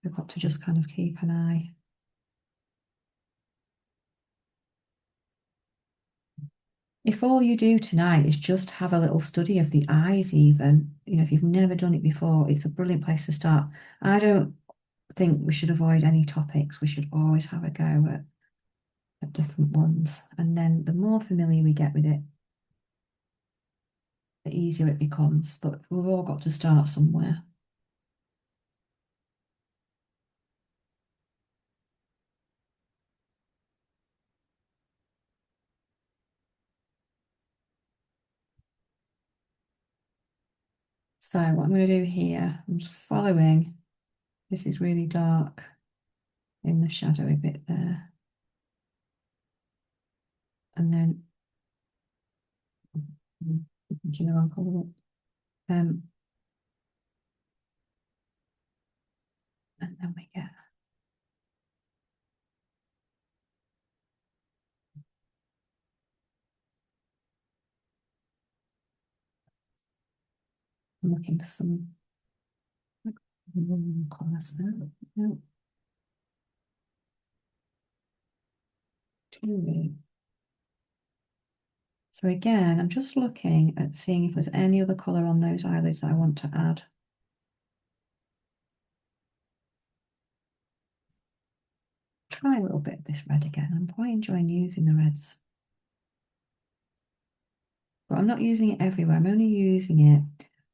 we've got to just kind of keep an eye. If all you do tonight is just have a little study of the eyes, even, if you've never done it before, it's a brilliant place to start. I don't think we should avoid any topics. We should always have a go at different ones. And then the more familiar we get with it, the easier it becomes. But we've all got to start somewhere. So what I'm going to do here, I'm just following. This is really dark in the shadowy bit there. And then, the wrong colour. And then we get I'm looking for some colours there. No, too weird. So again, I'm just looking at seeing if there's any other colour on those eyelids that I want to add. Try a little bit of this red again. I'm quite enjoying using the reds. But I'm not using it everywhere. I'm only using it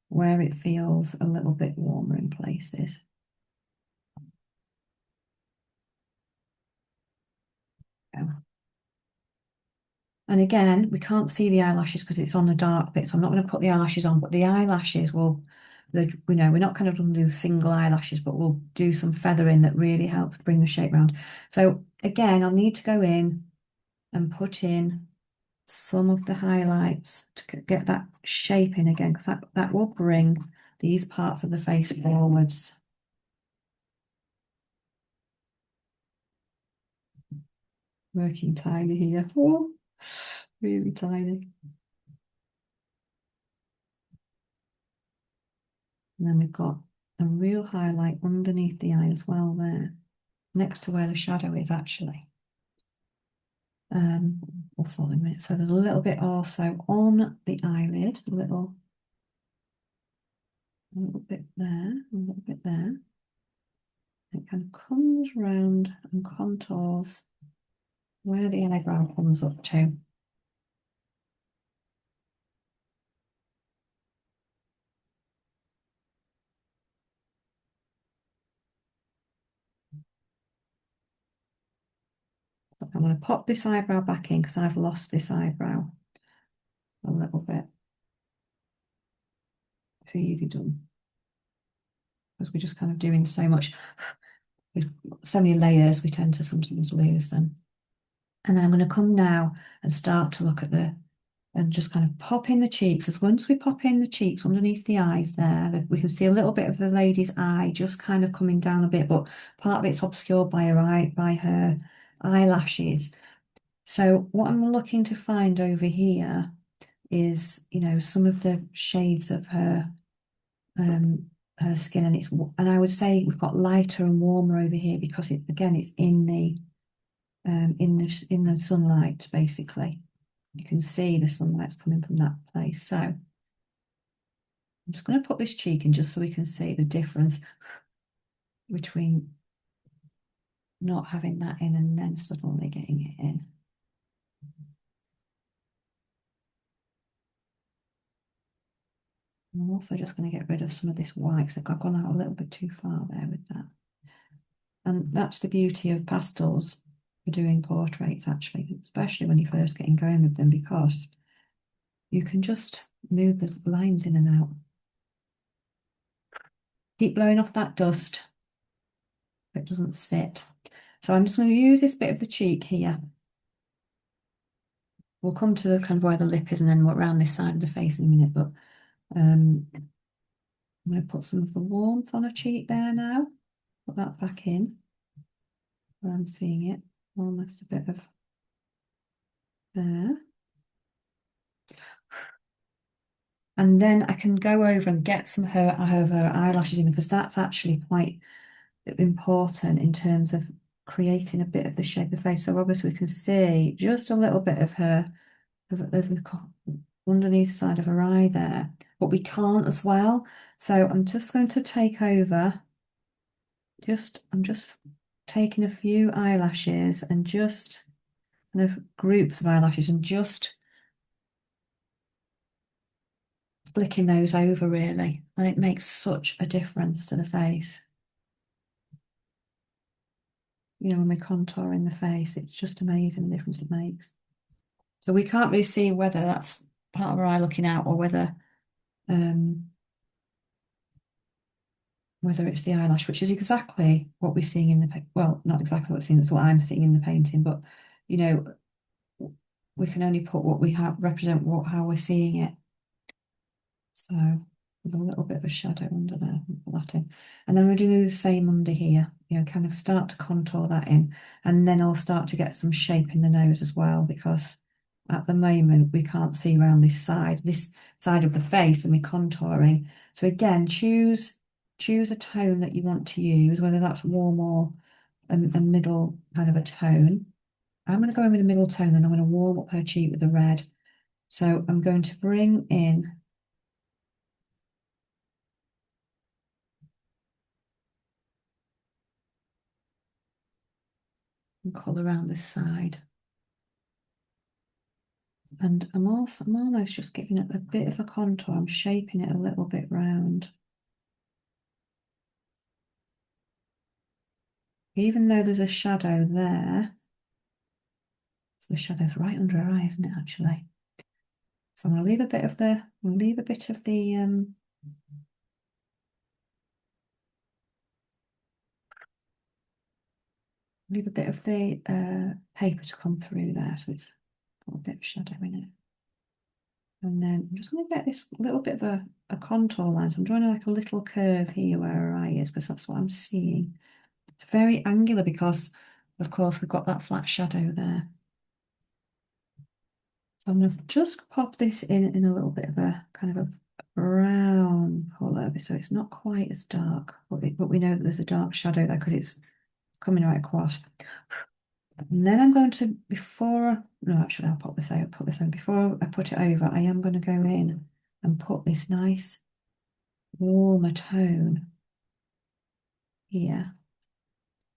where it feels a little bit warmer in places. And again, we can't see the eyelashes because it's on the dark bit, so I'm not going to put the eyelashes on, but the eyelashes will, we're not kind of going to do single eyelashes, but we'll do some feathering that really helps bring the shape round. So again, I'll need to go in and put in some of the highlights to get that shape in again, because that will bring these parts of the face forwards. Working tiny here. Oh, really tiny. And then we've got a real highlight underneath the eye as well there, next to where the shadow is actually. Also in a minute. So there's a little bit also on the eyelid, a little bit there, a little bit there. It kind of comes round and contours where the eyebrow comes up to. So I'm going to pop this eyebrow back in because I've lost this eyebrow a little bit. It's easy done because we're just kind of doing so much, with so many layers, we tend to sometimes lose them. And then I'm going to come now and start to look at and just kind of pop in the cheeks. As once we pop in the cheeks underneath the eyes there, that we can see a little bit of the lady's eye just kind of coming down a bit, but part of it's obscured by by her eyelashes. So what I'm looking to find over here is, some of the shades of um her skin, and I would say we've got lighter and warmer over here because it's in the sunlight basically. You can see the sunlight's coming from that place. So I'm just going to put this cheek in just so we can see the difference between not having that in and then suddenly getting it in. I'm also just going to get rid of some of this white because I've gone out a little bit too far there with that. And that's the beauty of pastels for doing portraits, actually, especially when you're first getting going with them, because you can just move the lines in and out. Keep blowing off that dust so it doesn't sit. So I'm just going to use this bit of the cheek here. We'll come to the kind of where the lip is and then around this side of the face in a minute, but I'm going to put some of the warmth on her cheek there now. Put that back in where I'm seeing it. Almost a bit of there. And then I can go over and get some of her eyelashes in because that's actually quite important in terms of creating a bit of the shape of the face. So obviously we can see just a little bit of her, of the underneath side of her eye there, but we can't as well. So I'm just going to take over, I'm just taking a few eyelashes and just kind of groups of eyelashes and just flicking those over really. And it makes such a difference to the face. When we're contouring the face, it's just amazing the difference it makes. So we can't really see whether that's part of her eye looking out or um, whether it's the eyelash, which is exactly what we're seeing in well, not exactly what we're seeing, that's what I'm seeing in the painting, but you know, we can only put what we have, represent how we're seeing it. So there's a little bit of a shadow under there, put that in. And then we're doing the same under here, kind of start to contour that in, and then I'll start to get some shape in the nose as well, because at the moment we can't see around this side of the face when we're contouring. So again, choose a tone that you want to use, whether that's warm or a middle kind of a tone. I'm going to go in with a middle tone, and I'm going to warm up her cheek with the red. So I'm going to bring in and colour around this side. And I'm almost just giving it a bit of a contour. I'm shaping it a little bit round. Even though there's a shadow there, so the shadow's right under her eye, isn't it, actually? So I'm going to leave a bit of the paper to come through there, so it's got a bit of shadow in it. And then I'm just going to get this little bit of a contour line. So I'm drawing like a little curve here where her eye is, because that's what I'm seeing. It's very angular because, of course, we've got that flat shadow there. So I'm going to just pop this in a little bit of a kind of a brown colour, so it's not quite as dark, but we know that there's a dark shadow there because it's coming right across. And then I'm going to, no, actually, I'll put this on. Before I put it over, I am going to go in and put this nice warmer tone here,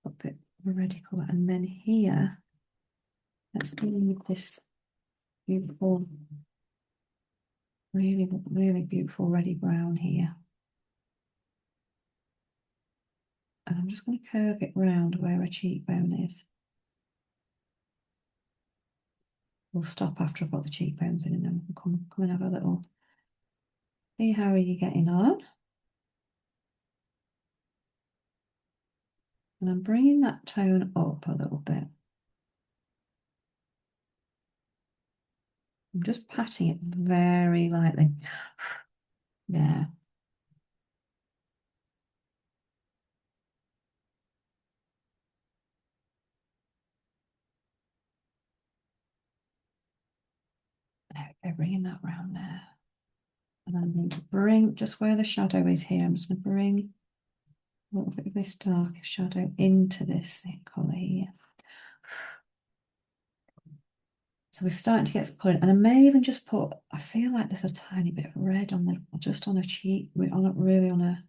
a bit of a reddy colour, and then here Let's go in with this beautiful, really, really beautiful reddy brown here. And I'm just going to curve it round where her cheekbone is. We'll stop after I've got the cheekbones in and then we'll come and have a little, see how are you getting on. And I'm bringing that tone up a little bit. I'm just patting it very lightly. There. There we go, bringing that round there. And I'm going to bring, just where the shadow is here, I'm just going to bring a little bit of this dark shadow into this colour here. So we're starting to get some colour, and I may even just put, I feel like there's a tiny bit of red on the, just on a cheek, really on a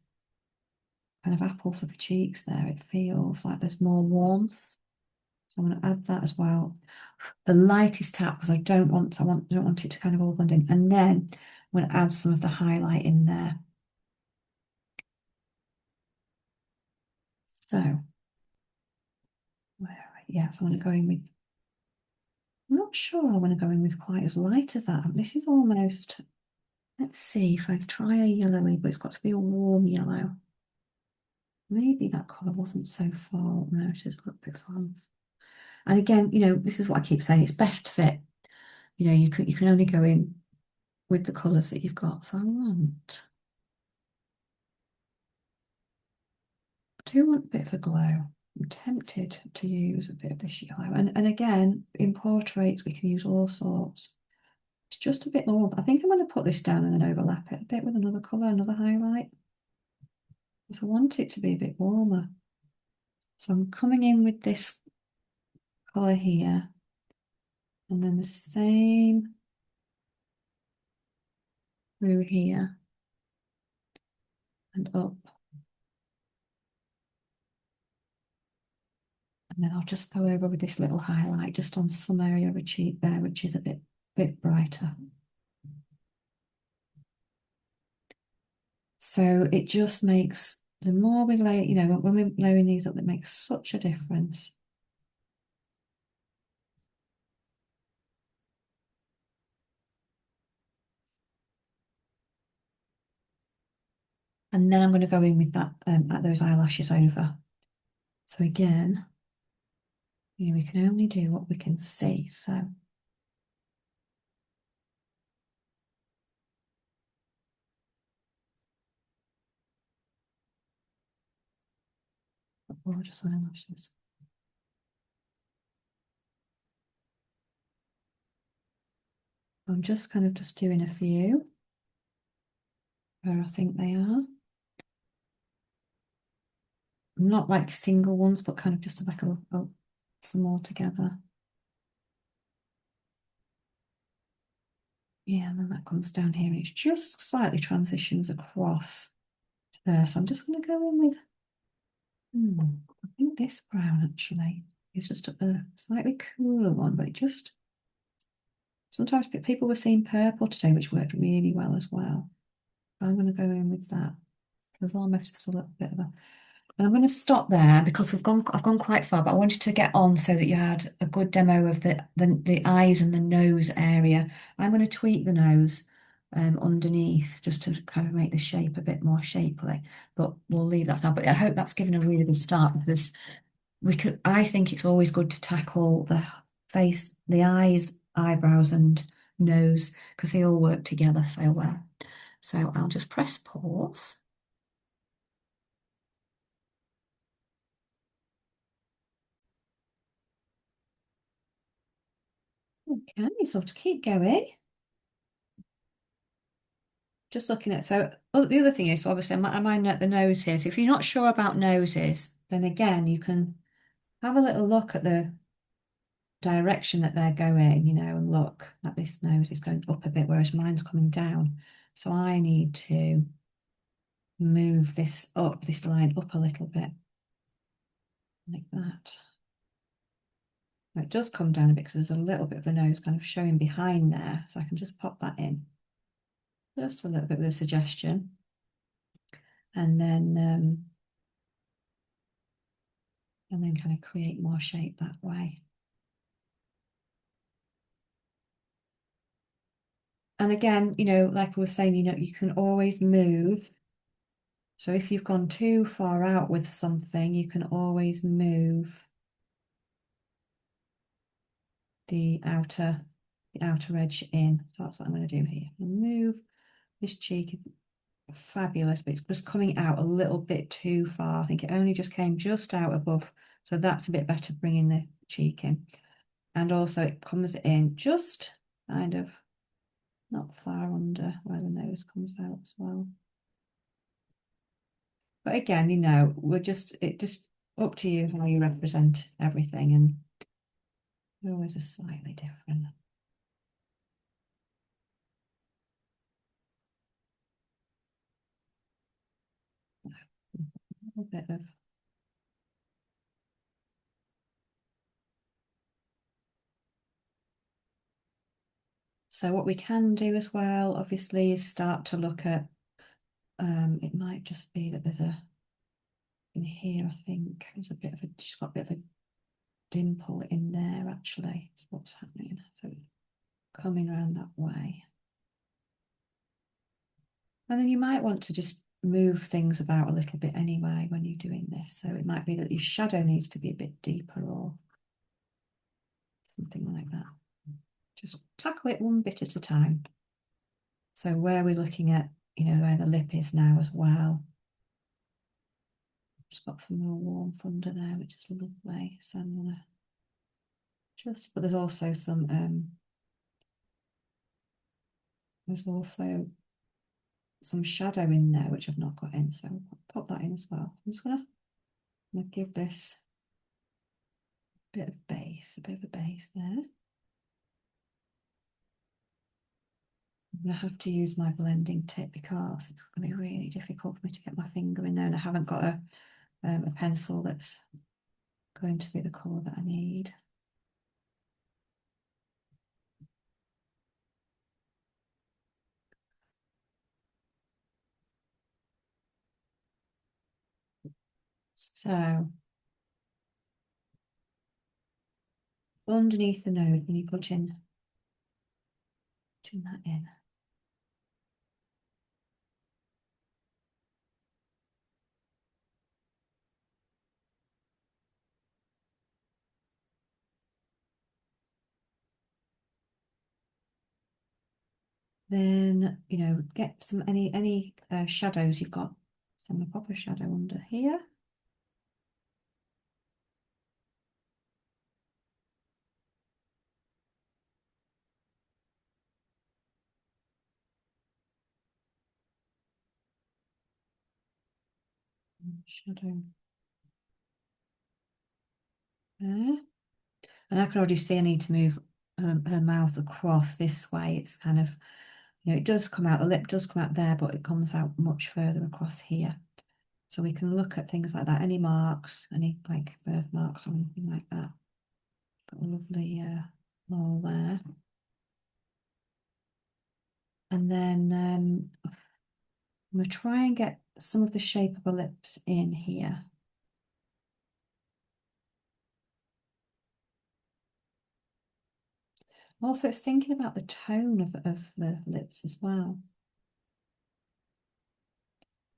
kind of apples of the cheeks there. It feels like there's more warmth. So I'm going to add that as well. The lightest tap because I don't want it to kind of all blend in. And then I'm going to add some of the highlight in there. So where are we? Yeah, so I'm going to go in with, I'm not sure I want to go in with quite as light as that. This is almost, let's see if I try a yellowy, but it's got to be a warm yellow. Maybe that colour wasn't so far. No, it is a little bit far. And again, you know, this is what I keep saying, it's best fit. You know, you can only go in with the colours that you've got. So I do want a bit of a glow. I'm tempted to use a bit of this yellow. And again, in portraits, we can use all sorts. It's just a bit more. I think I'm going to put this down and then overlap it a bit with another colour, another highlight. Because I want it to be a bit warmer. So I'm coming in with this colour here. And then the same through here and up. And then I'll just go over with this little highlight just on some area of a cheek there, which is a bit brighter. So it just makes, the more we lay, you know, when we're layering these up, it makes such a difference. And then I'm going to go in with that, at those eyelashes over. So again, you know, we can only do what we can see. So gorgeous eyelashes. I'm just kind of just doing a few where I think they are. Not like single ones, but kind of just like some more together. Yeah, and then that comes down here and it's just slightly transitions across to there. So I'm just going to go in with, I think this brown actually is just a slightly cooler one, but it just, sometimes people were seeing purple today, which worked really well as well. I'm going to go in with that because almost just a little bit of a, and I'm going to stop there because I've gone quite far, but I wanted to get on so that you had a good demo of the eyes and the nose area. I'm going to tweak the nose underneath just to kind of make the shape a bit more shapely, but we'll leave that now. But I hope that's given a really good start because I think it's always good to tackle the face, the eyes, eyebrows and nose because they all work together so well. So I'll just press pause. Okay, so to keep going, just looking at, so the other thing is, so obviously I'm eyeing at the nose here. So if you're not sure about noses, then again, you can have a little look at the direction that they're going, you know, and look that this nose is going up a bit, whereas mine's coming down. So I need to move this up, this line up a little bit, like that. It does come down a bit because there's a little bit of the nose kind of showing behind there. So I can just pop that in. Just a little bit with a suggestion. And then kind of create more shape that way. And again, you know, like I was saying, you know, you can always move. So if you've gone too far out with something, you can always move the outer edge in. So that's what I'm going to do here. Move this cheek. Fabulous, but it's just coming out a little bit too far. I think it only just came just out above. So that's a bit better bringing the cheek in. And also it comes in just kind of not far under where the nose comes out as well. But again, you know, it just up to you how you represent everything, and always is slightly different. A little bit of so what we can do as well, obviously, is start to look at it might just be that there's a in here, I think there's a bit of a she's got a bit of a dimple in there actually. That's what's happening. So coming around that way. And then you might want to just move things about a little bit anyway when you're doing this. So it might be that your shadow needs to be a bit deeper or something like that. Just tackle it one bit at a time. So where we're looking at, you know, where the lip is now as well. Just got some more warmth under there, which is lovely. So I'm gonna but there's also some shadow in there which I've not got in, so I'll pop that in as well. I'm just gonna give this a bit of base there. I'm gonna have to use my blending tip because it's gonna be really difficult for me to get my finger in there, and I haven't got a pencil that's going to be the colour that I need. So underneath the nose, when you putting that in. Then, you know, get some any shadows you've got. So I'm gonna pop a shadow under here. Shadow there. And I can already see I need to move her mouth across this way. It's kind of, you know, it does come out, the lip does come out there, but it comes out much further across here. So we can look at things like that, any marks, any like birthmarks or anything like that. Got a lovely mole there. And then I'm going to try and get some of the shape of the lips in here. Also, it's thinking about the tone of the lips as well.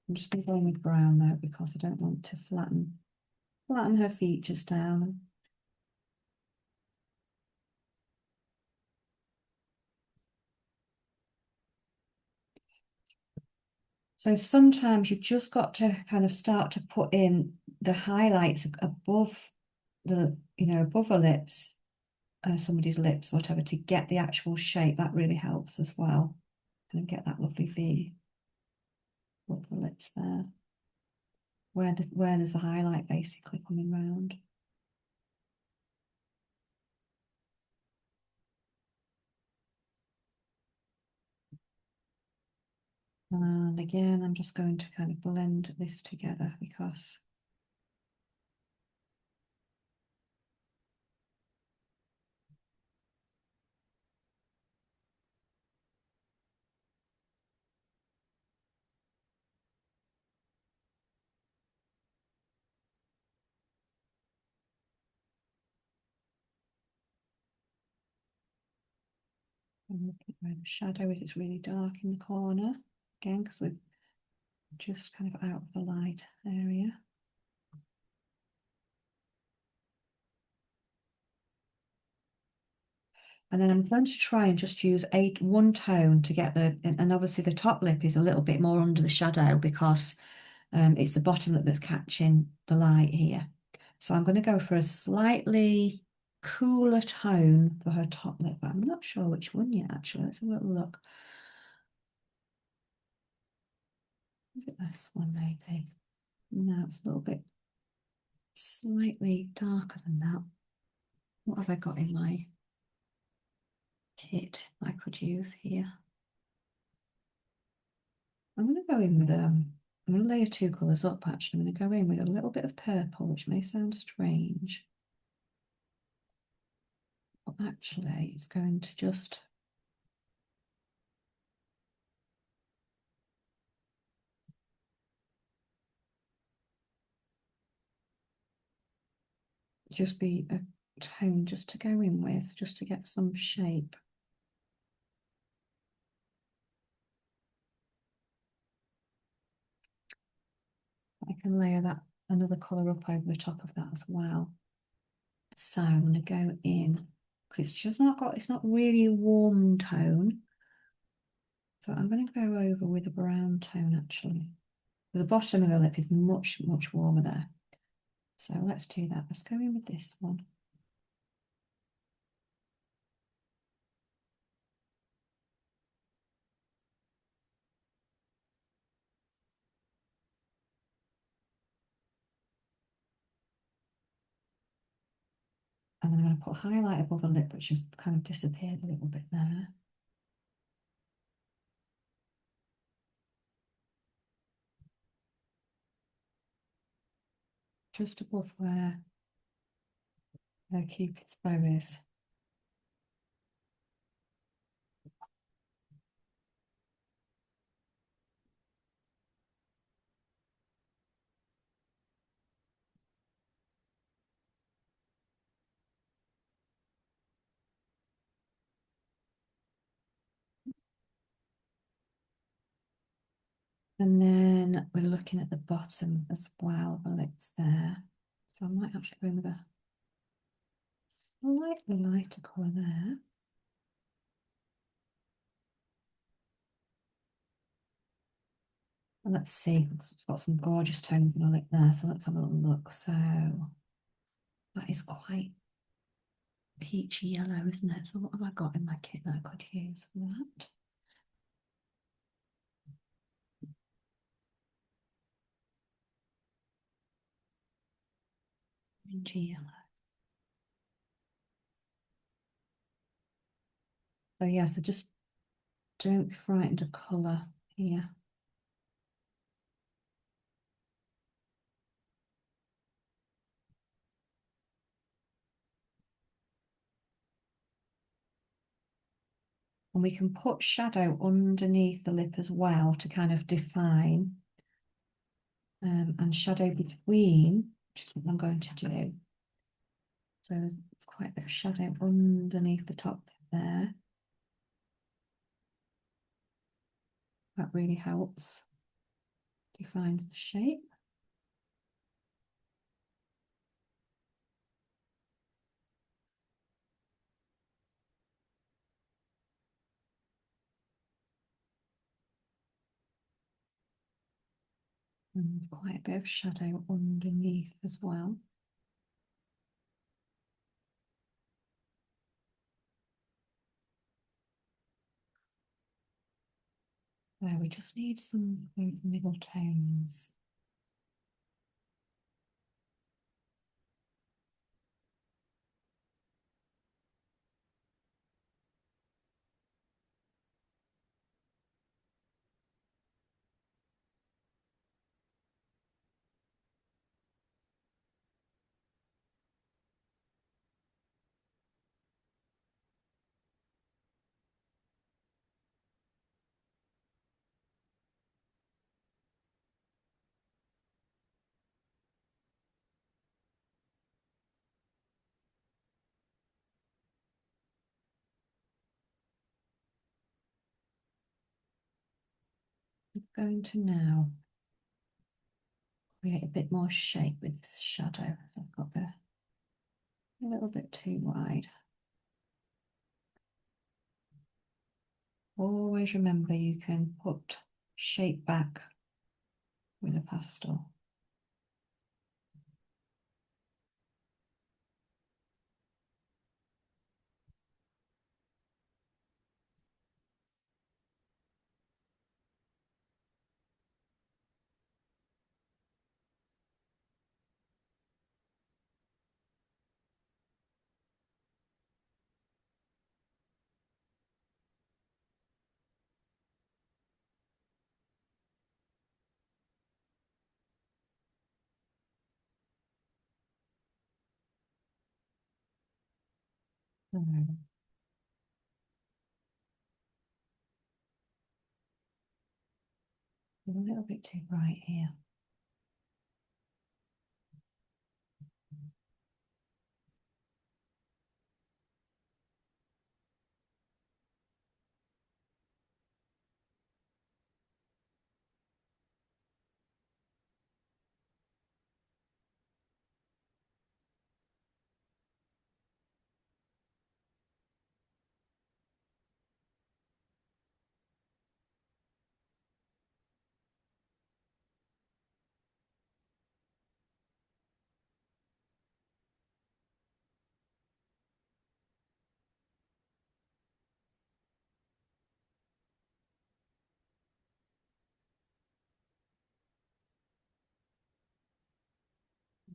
I'm just going to go in with brown though because I don't want to flatten her features down. So sometimes you've just got to kind of start to put in the highlights above above the lips, somebody's lips, whatever, to get the actual shape. That really helps as well. And get that lovely V above the lips there, where there's a highlight basically coming round. And again, I'm just going to kind of blend this together because I'm looking where the shadow is. It's really dark in the corner. Again, because we're just kind of out of the light area. And then I'm going to try and just use one tone to get and obviously the top lip is a little bit more under the shadow because it's the bottom lip that's catching the light here. So I'm going to go for a slightly cooler tone for her top lip, but I'm not sure which one yet, actually. Let's have a little look. Is it this one, maybe? No, it's a little bit slightly darker than that. What have I got in my kit I could use here? I'm going to go in with I'm going to layer two colours up actually. I'm going to go in with a little bit of purple, which may sound strange, but actually it's going to just be a tone just to go in with, just to get some shape. I can layer that another colour up over the top of that as well. So I'm going to go in because it's not really a warm tone. So I'm going to go over with a brown tone actually. The bottom of the lip is much, much warmer there. So let's do that. Let's go in with this one. And I'm going to put highlight above the lip, which just kind of disappeared a little bit there. Just above where Cupid's bow is. And then we're looking at the bottom as well, the lips there. So I might actually go in with a slightly lighter colour there. And let's see, it's got some gorgeous tones in the lip there. So let's have a little look. So that is quite peachy yellow, isn't it? So what have I got in my kit that I could use for that? Orangey yellow. So yeah, so just don't be frightened of colour here. And we can put shadow underneath the lip as well to kind of define and shadow between, which is what I'm going to do. So it's quite a bit of shadow underneath the top there. That really helps define the shape. And there's quite a bit of shadow underneath as well. There, we just need some of those middle tones. going to now create a bit more shape with this shadow. So I've got the a little bit too wide. Always remember you can put shape back with a pastel. Mm. A little bit too bright here.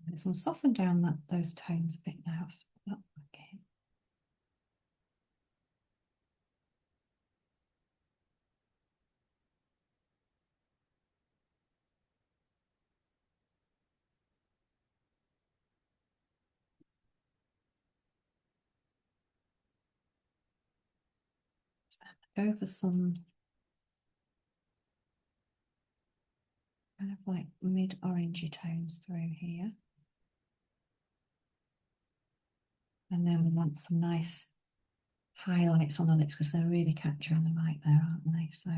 Let's soften down those tones a bit now. So that back in. Go for some kind of like mid-orangey tones through here. And then we want some nice highlights on the lips because they're really capturing the light there, aren't they? So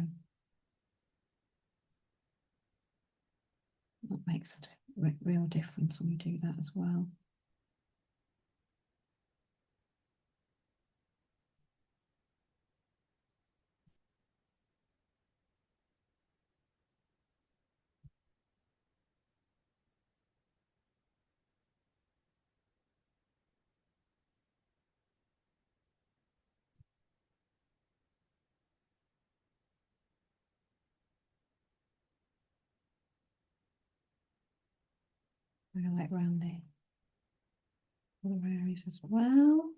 that makes a real difference when we do that as well. I like rounding other areas as well.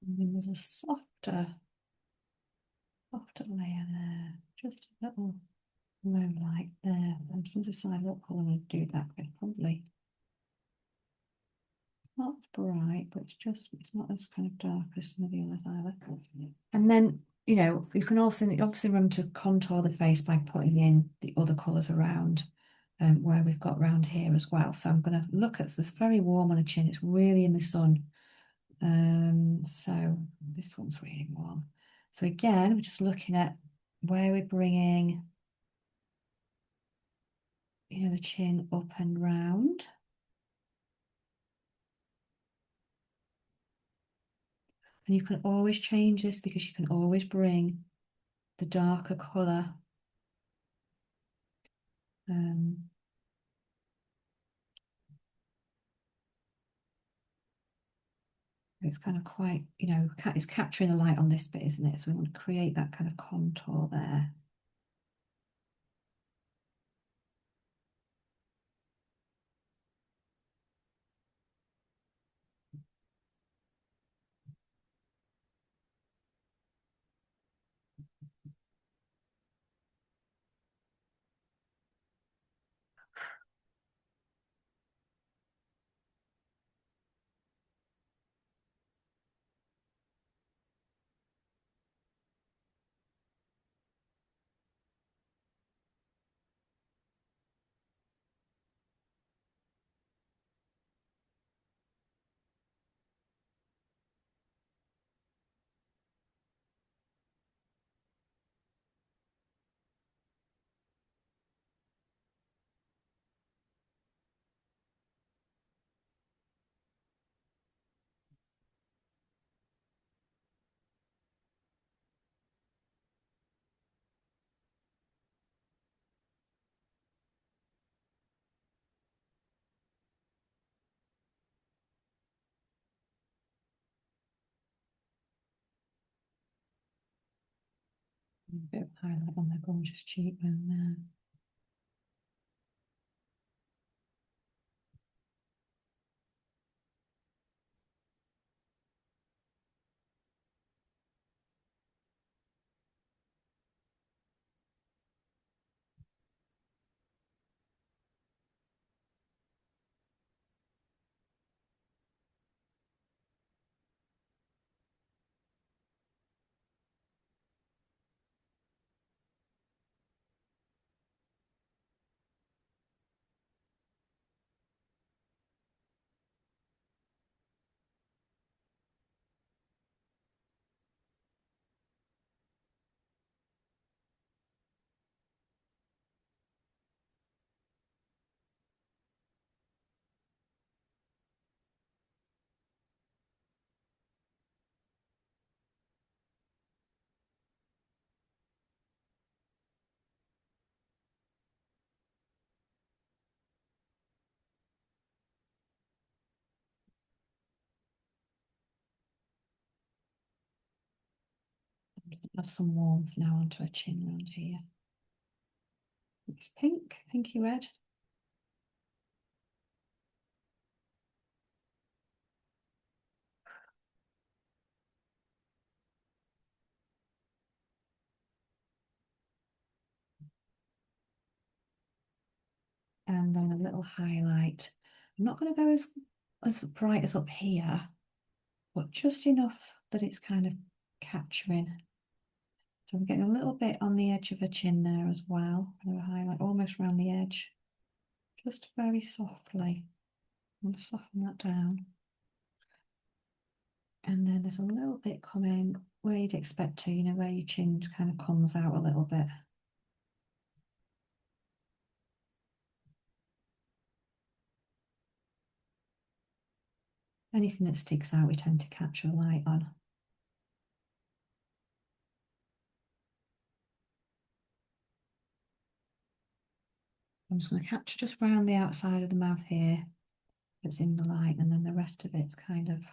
And then there's a softer layer there, just a little low light there. I'm trying to decide what colour to do that with. Probably not as bright, but it's not as kind of dark as some of the others either. And then, you know, you can also obviously remember to contour the face by putting in the other colours around where we've got round here as well. So I'm going to look at this very warm on the chin. It's really in the sun. So this one's really warm. So again, we're just looking at where we're bringing, you know, the chin up and round. And you can always change this because you can always bring the darker colour. It's kind of quite, you know, it's capturing the light on this bit, isn't it? So we want to create that kind of contour there. A bit of highlight on their gorgeous cheekbone there. Have some warmth now onto her chin around here. It's pink, pinky red. And then a little highlight. I'm not going to go as bright as up here, but just enough that it's kind of capturing. So I'm getting a little bit on the edge of her chin there as well. And a highlight almost around the edge, just very softly. I'm going to soften that down. And then there's a little bit coming where you'd expect to, you know, where your chin kind of comes out a little bit. Anything that sticks out, we tend to catch a light on. I'm just going to capture just round the outside of the mouth here. It's in the light, and then the rest of it's kind of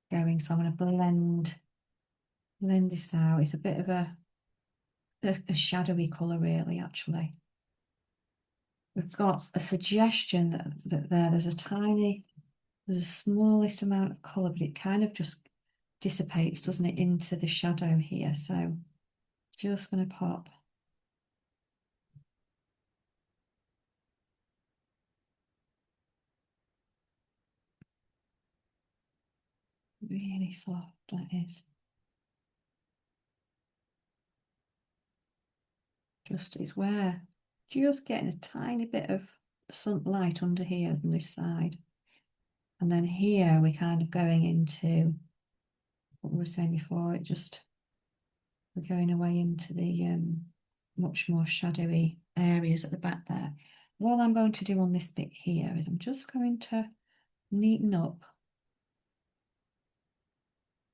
going. So I'm going to blend this out. It's a bit of a shadowy colour, really, actually. We've got a suggestion that there's the smallest amount of colour, but it kind of just dissipates, doesn't it, into the shadow here. So just going to pop really soft like this. Just it's where just getting a tiny bit of sunlight under here from this side. And then here we're kind of going into what we were saying before, we're going away into the much more shadowy areas at the back there. What I'm going to do on this bit here is I'm just going to neaten up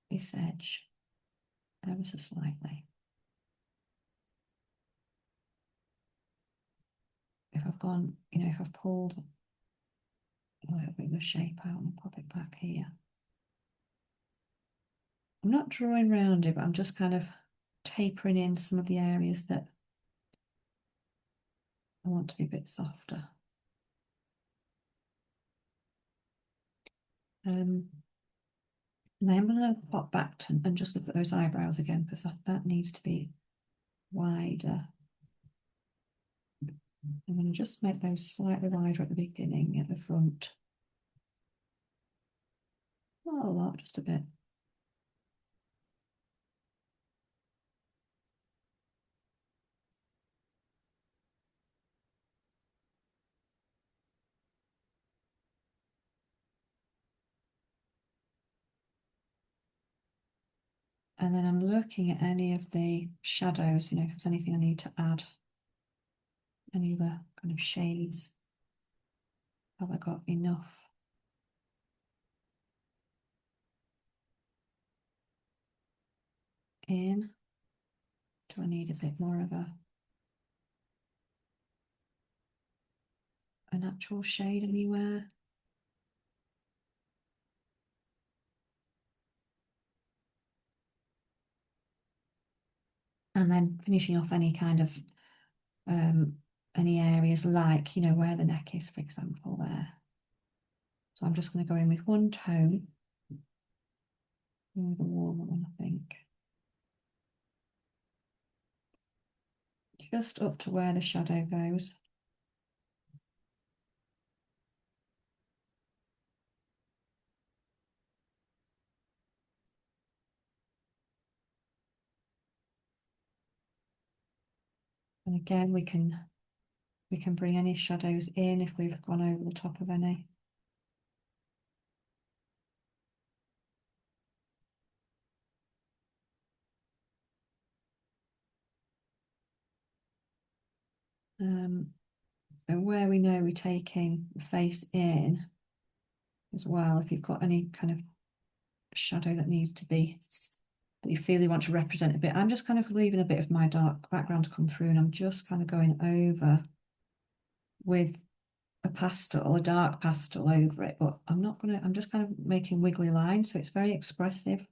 this edge ever so slightly. If I've gone, you know, if I've pulled a little bit of the shape out and pop it back here. I'm not drawing round it, but I'm just kind of tapering in some of the areas that I want to be a bit softer. And I'm going to pop back and just look at those eyebrows again, because that needs to be wider. I'm going to just make those slightly wider at the beginning, at the front. Not a lot, just a bit. And then I'm looking at any of the shadows, you know, if there's anything I need to add, any other kind of shades. Have I got enough? In? Do I need a bit more of an actual shade anywhere? and then finishing off any kind of um, any areas like, where the neck is, for example, there. So I'm just going to go in with one tone, the warmer one, I think. Just up to where the shadow goes. And again, we can bring any shadows in if we've gone over the top of any. So where we know we're taking the face in as well, if you've got any kind of shadow that needs to be, that you feel you want to represent a bit, I'm just kind of leaving a bit of my dark background to come through, and I'm just kind of going over with a pastel, a dark pastel over it, but I'm just kind of making wiggly lines, so it's very expressive.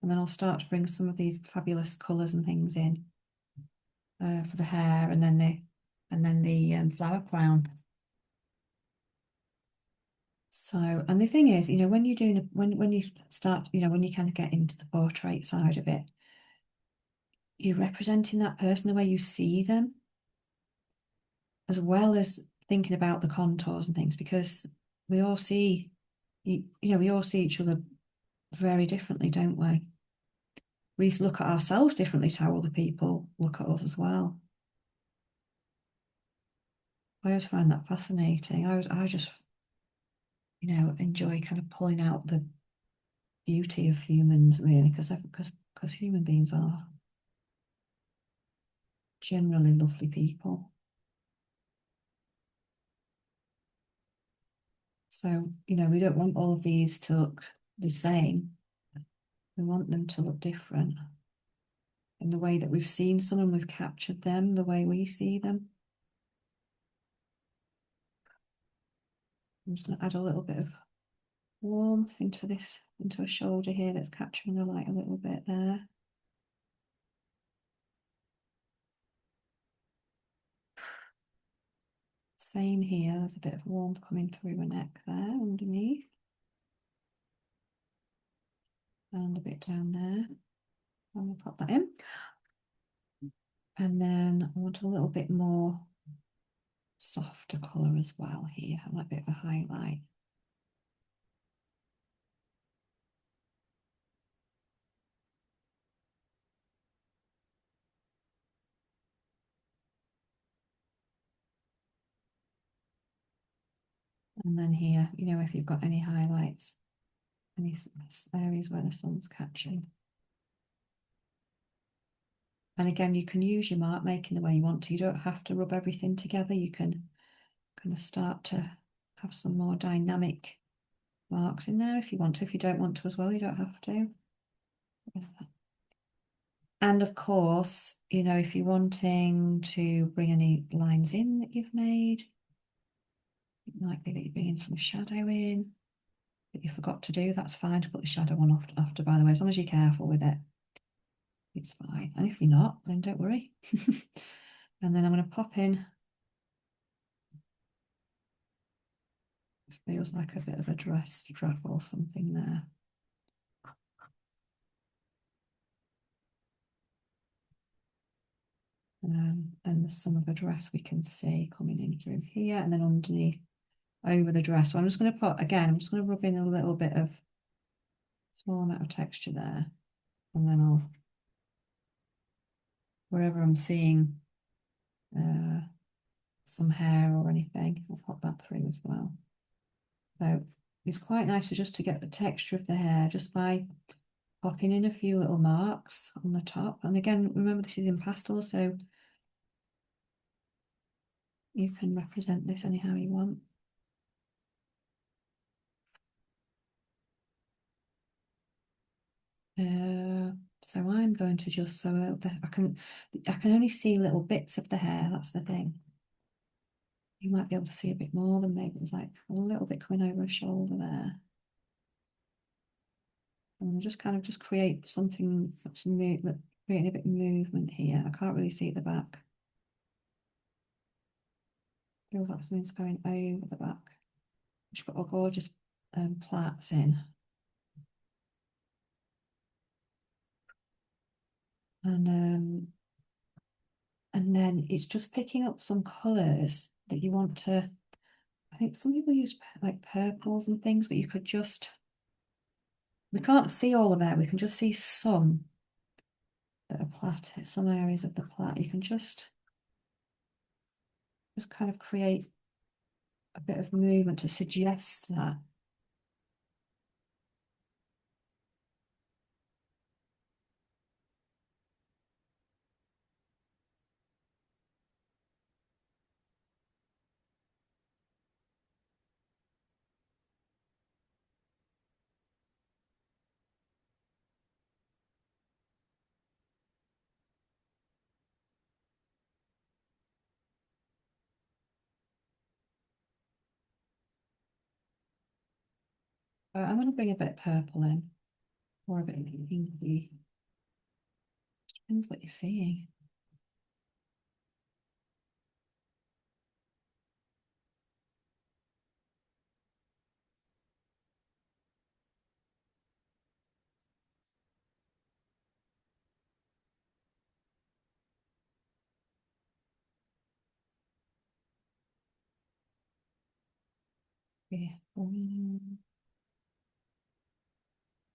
And then I'll start to bring some of these fabulous colours and things in for the hair, and then the flower crown. So, and the thing is, when you're doing when you start, when you kind of get into the portrait side of it, you're representing that person the way you see them, as well as thinking about the contours and things, because we all see, we all see each other very differently, don't we? We look at ourselves differently to how other people look at us as well. I always find that fascinating. I just, enjoy kind of pulling out the beauty of humans, really, because human beings are generally lovely people. So, we don't want all of these to look the same. We want them to look different in the way that we've seen some, and we've captured them the way we see them. I'm just going to add a little bit of warmth into a shoulder here that's capturing the light a little bit there. Same here, there's a bit of warmth coming through her neck there underneath. And a bit down there. I'm going to pop that in. And then I want a little bit more softer colour as well here. I like a bit of a highlight. And then here, if you've got any highlights, any areas where the sun's catching. And again, you can use your mark making the way you want to. You don't have to rub everything together. You can kind of start to have some more dynamic marks in there if you want to. If you don't want to as well, you don't have to. And of course, if you're wanting to bring any lines in that you've made, it might be that you're bringing some shadow in that you forgot to do. That's fine to put the shadow on after, by the way, as long as you're careful with it. It's fine. And if you're not, then don't worry. And then I'm going to pop in. It feels like a bit of a dress strap or something there. And some of the dress we can see coming in through here, and then underneath over the dress. So I'm just going to I'm just going to rub in a little bit of small amount of texture there, and then wherever I'm seeing some hair or anything, I'll pop that through as well. So it's quite nice to get the texture of the hair just by popping in a few little marks on the top. And again, remember this is in pastel, so you can represent this anyhow you want. So I'm going to just I can only see little bits of the hair. That's the thing. You might be able to see a bit more than maybe there's like a little bit coming over her shoulder there. And just kind of just create something that's creating a bit of movement here. I can't really see at the back. Feels like something's going over the back. She's got a gorgeous plaits in. And then it's just picking up some colours that you want to. I think some people use like purples and things, but you could just. We can't see all of it. We can just see some that are plait, some areas of the plait. You can just kind of create a bit of movement to suggest that. I'm going to bring a bit of purple in, or a bit of pinky. Depends what you're seeing. Yeah.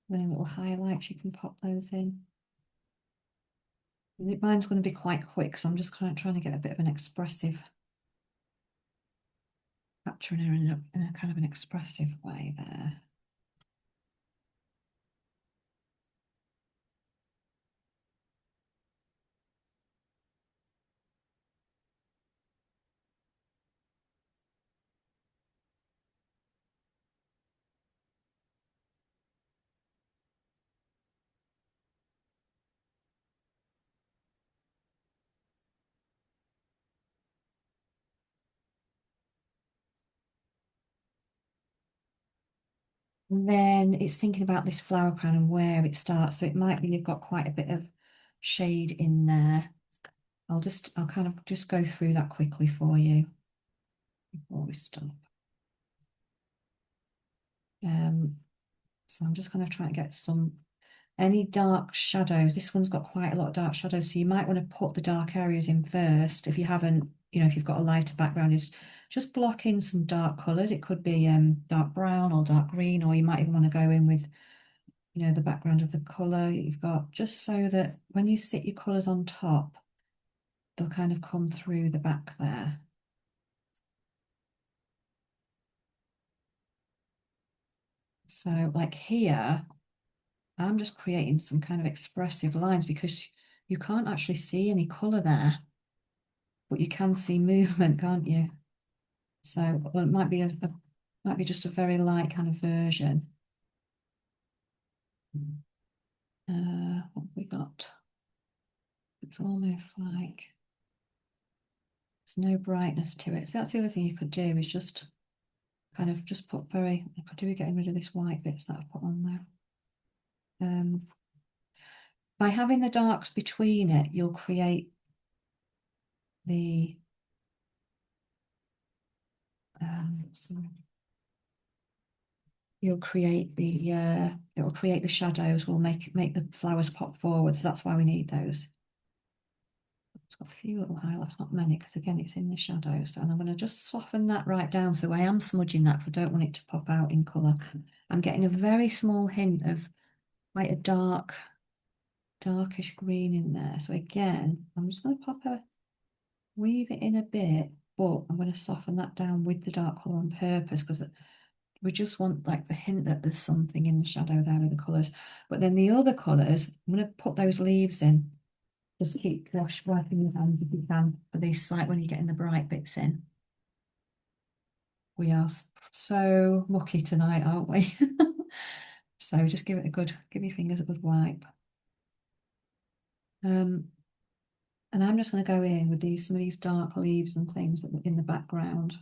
Then little highlights, you can pop those in. Mine's going to be quite quick, so I'm just kind of trying to get a bit of an expressive, capturing her in a kind of an expressive way there. And then it's thinking about this flower crown and where it starts. So it might be you've got quite a bit of shade in there. I'll kind of just go through that quickly for you before we stop. Um, so I'm just going to try and get any dark shadows. This one's got quite a lot of dark shadows, so you might want to put the dark areas in first. If you haven't, if you've got a lighter background, is just block in some dark colours. It could be dark brown or dark green, or you might even want to go in with, the background of the colour you've got, just so that when you sit your colours on top, they'll kind of come through the back there. So like here, I'm just creating some kind of expressive lines because you can't actually see any colour there, but you can see movement, can't you? So well, it might be just a very light kind of version. What have we got? It's almost like there's no brightness to it. So that's the other thing you could do is just kind of just put I could do getting rid of this white bits that I've put on there. By having the darks between it, you'll create the sorry. You'll create it will create the shadows, will make the flowers pop forward. So that's why we need those. It's got a few little highlights, not many, because again, it's in the shadows. And I'm going to just soften that right down. So I am smudging that because I don't want it to pop out in colour. I'm getting a very small hint of quite a darkish green in there. So again, I'm just going to weave it in a bit, but I'm going to soften that down with the dark colour on purpose because we just want like the hint that there's something in the shadow there with the colours. But then the other colours, I'm going to put those leaves in. Just keep wiping your hands if you can for this, like when you're getting the bright bits in. We are so mucky tonight, aren't we? So just give your fingers a good wipe. And I'm just going to go in with some of these dark leaves and things that were in the background.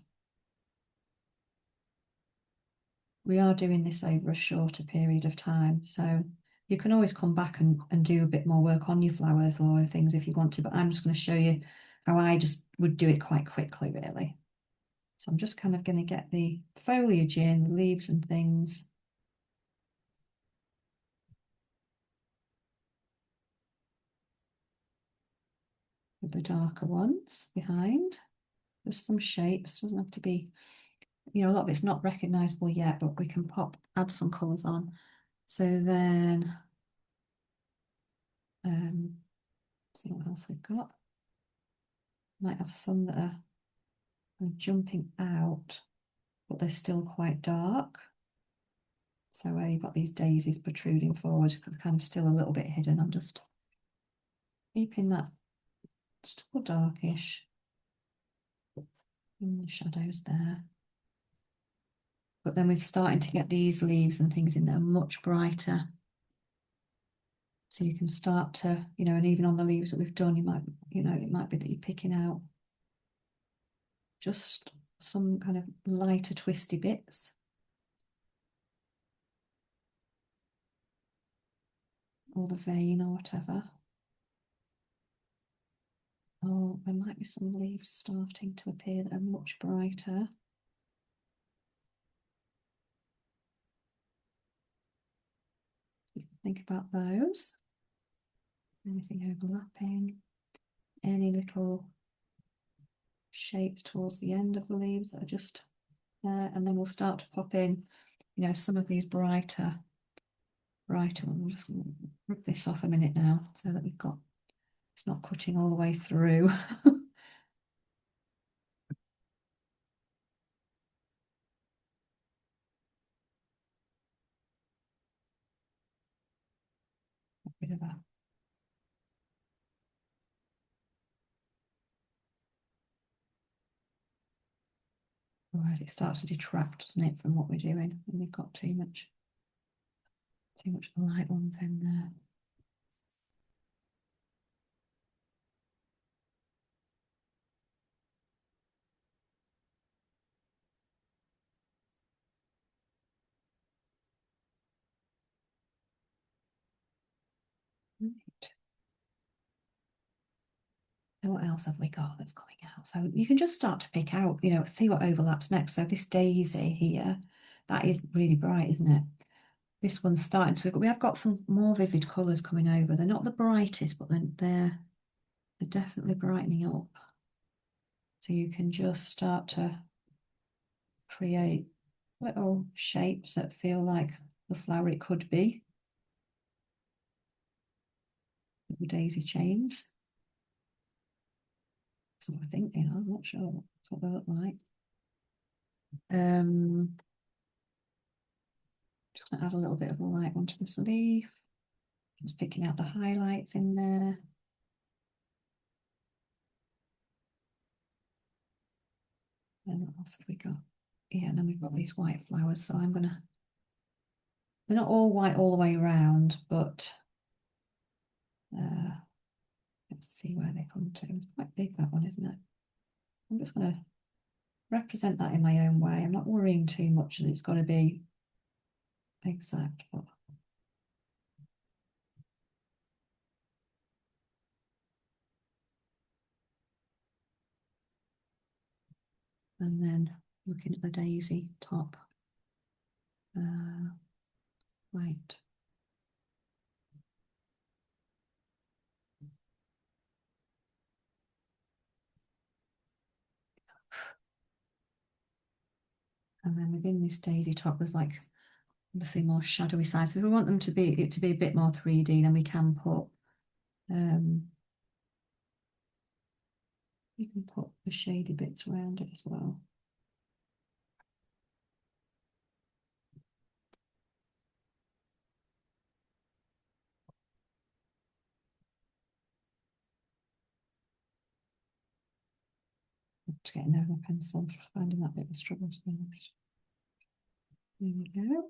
we are doing this over a shorter period of time. So you can always come back and do a bit more work on your flowers or things if you want to, but I'm just going to show you how I just would do it quite quickly, really. So I'm just kind of going to get the foliage in, the leaves and things. With the darker ones behind. Just some shapes, doesn't have to be, a lot of it's not recognisable yet, but we can add some colours on. So then, see what else we've got. Might have some that are jumping out, but they're still quite dark. So where you've got these daisies protruding forward, kind of still a little bit hidden. I'm just keeping that still darkish in the shadows there. But then we're starting to get these leaves and things in there much brighter. So you can start to, and even on the leaves that we've done, you might, it might be that you're picking out just some kind of lighter twisty bits. Or the vein or whatever. Oh, there might be some leaves starting to appear that are much brighter. You can think about those. Anything overlapping, any little shapes towards the end of the leaves that are just there, and then we'll start to pop in, some of these brighter ones. We'll just rub this off a minute now so that it's not cutting all the way through. A bit of that. Otherwise it starts to detract, doesn't it, from what we're doing when we've got too much light ones in there. Right. So what else have we got that's coming out? So you can just start to pick out, see what overlaps next. So this daisy here, that is really bright, isn't it? This one's starting to, we have got some more vivid colours coming over. They're not the brightest, but they're definitely brightening up. So you can just start to create little shapes that feel like the flower it could be. Little daisy chains. That's what I think they are. I'm not sure. That's what they look like. Just gonna add a little bit of the light onto this leaf. Just picking out the highlights in there. And what else have we got? Yeah, and then we've got these white flowers. So they're not all white all the way around, but let's see where they come to. It's quite big, that one, isn't it? I'm just going to represent that in my own way. I'm not worrying too much that it's got to be exact. But and then looking at the daisy top. Right. And then within this daisy top, there's like obviously more shadowy sides. So if we want them to be a bit more 3D, then we can put you can put the shady bits around it as well. Just getting there with my pencil, just finding that bit of a struggle, to be honest. There we go.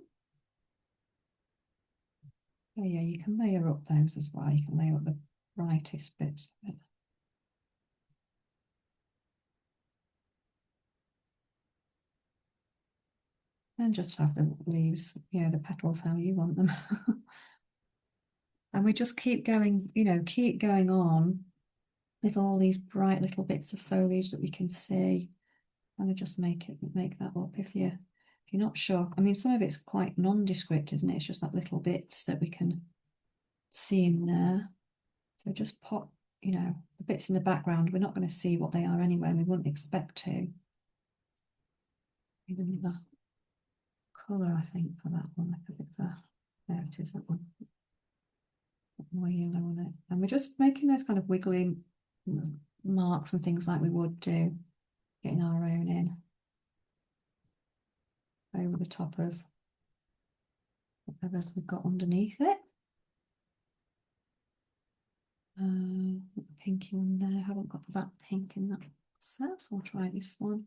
Oh yeah, you can layer up those as well. You can layer up the brightest bits of it. And just have the leaves, the petals how you want them. And we just keep going, keep going on with all these bright little bits of foliage that we can see. And I just make that up if you're not sure. I mean, some of it's quite nondescript, isn't it? It's just like little bits that we can see in there. So just pop, the bits in the background. We're not going to see what they are anyway, and we wouldn't expect to. Even the colour, I think, for that one, like a bit of there it is, that one. More yellow on it. And we're just making those kind of wiggly marks and things like we would do, getting our own in over the top of whatever we've got underneath it. Pinky one there. I haven't got that pink in that set, so I'll try this one.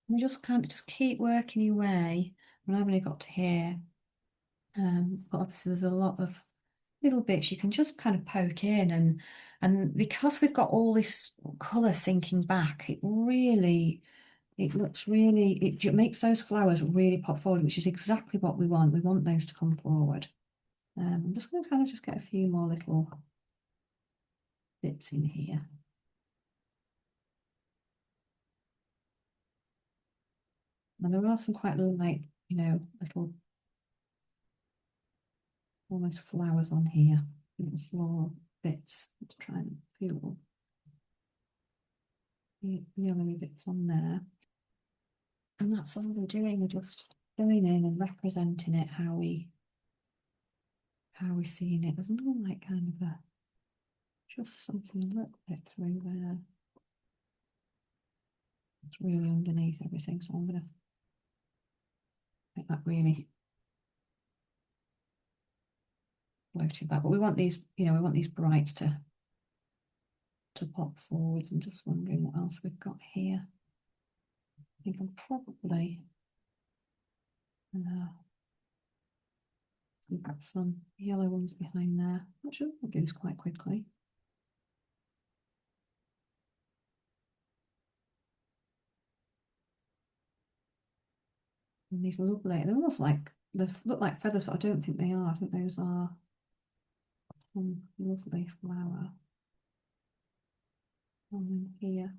You just can't just keep working your way. And I've only got to here. But obviously there's a lot of little bits you can just kind of poke in, and because we've got all this colour sinking back, it looks really, makes those flowers really pop forward, which is exactly what we want. We want those to come forward. I'm just going to kind of just get a few more little bits in here. And there are some quite little, like, little almost flowers on here, little floral bits to try and feel the yellowy bits on there. And that's all we're doing. We're just going in and representing it how we seeing it. There's no like kind of just something a little bit through there. It's really underneath everything, so I'm gonna make that really floating back. But we want these, we want these brights to pop forwards. I'm just wondering what else we've got here. I think I'm probably we've got some yellow ones behind there. Actually, we'll do this quite quickly. And these lovely, they're almost like, they look like feathers, but I don't think they are. I think those are some lovely flower on here.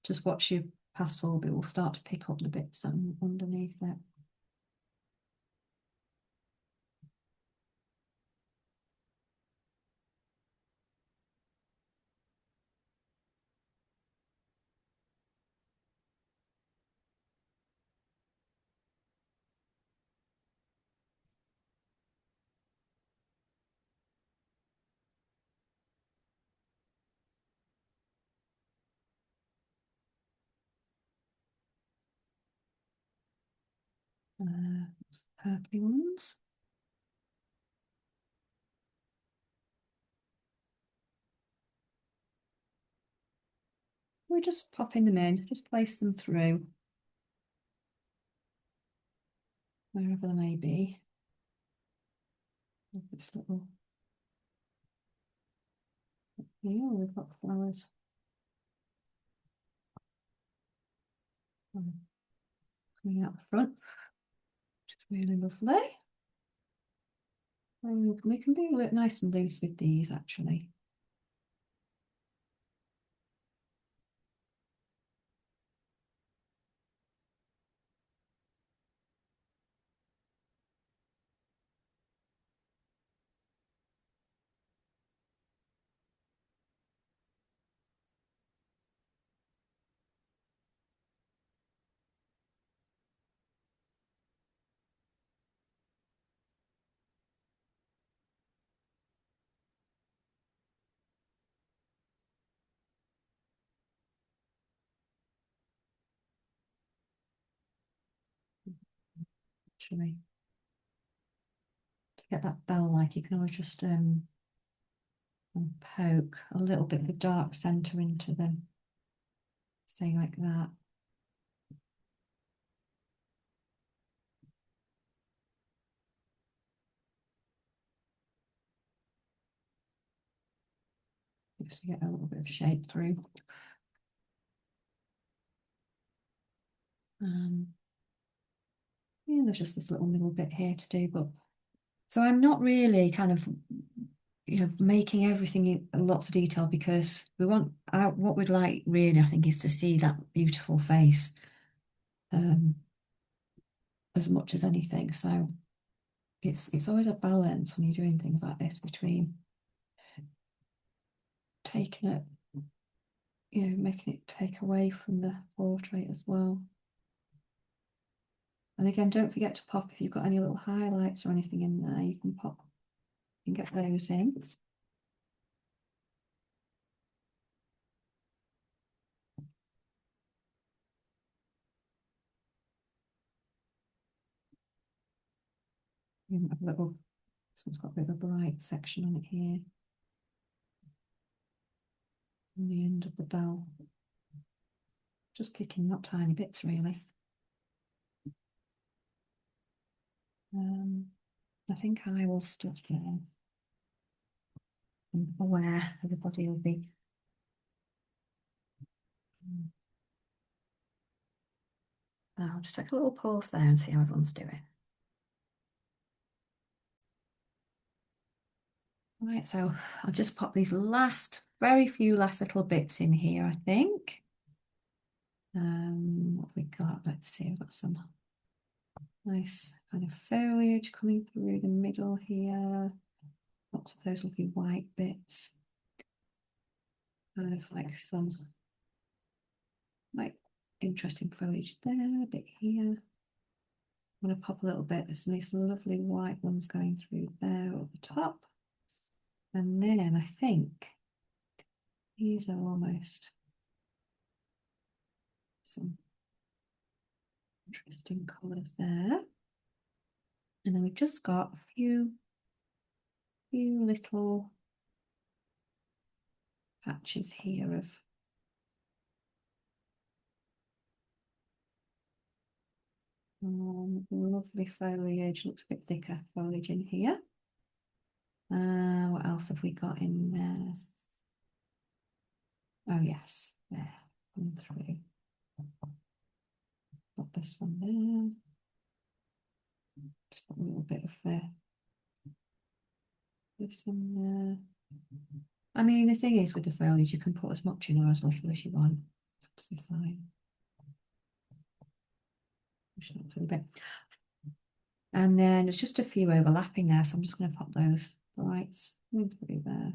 Just watch your pastel, but it will start to pick up the bits underneath it. Purpley ones. We're just popping them in, just place them through wherever they may be. This little here, we've got flowers coming out the front, which is really lovely. And we can do it nice and loose with these actually. actually. To get that bell like, you can always just poke a little bit of the dark centre into them, say like that. Just to get a little bit of shape through. Yeah, there's just this little bit here to do, but so I'm not really kind of, making everything in lots of detail because we want what we'd like really, I think, is to see that beautiful face um, as much as anything. So it's always a balance when you're doing things like this between taking it, making it take away from the portrait as well. And again, don't forget to pop if you've got any little highlights or anything in there, you can pop and get those in. You have a little, this one's got a bit of a bright section on it here. On the end of the bell. Just picking up tiny bits really. I think I will stop there. I'm aware everybody will be. I'll just take a little pause there and see how everyone's doing. Right, so I'll just pop these very few last little bits in here, I think. What have we got? Let's see, we've got some nice kind of foliage coming through the middle here. Lots of those lovely white bits. Kind of like some like interesting foliage there, a bit here. I'm going to pop a little bit. There's these lovely white ones going through there at the top. And then I think these are almost some interesting colours there. And then we've just got a few little patches here of lovely foliage. Looks a bit thicker foliage in here. What else have we got in there? Oh yes, there, coming through. Got this one there. Just put a little bit of this in there. I mean, the thing is with the foliage, you can put as much in or as little as you want. It's absolutely fine. Push that through a bit. And then there's just a few overlapping there, so I'm just going to pop those brights through there.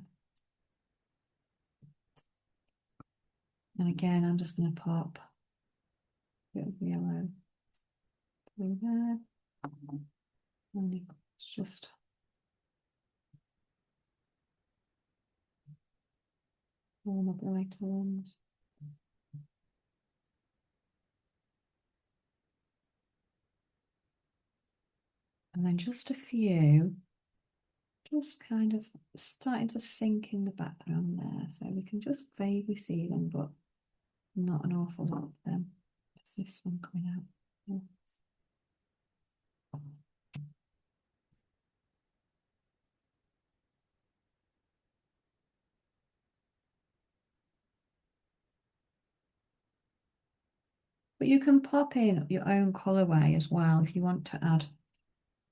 And again, I'm just going to pop a bit of yellow through there. And it's just all the brighter ones. And then just a few, just kind of starting to sink in the background there. So we can just vaguely see them, but not an awful lot of them. There's this one coming out. Yeah. But you can pop in your own colourway as well if you want to add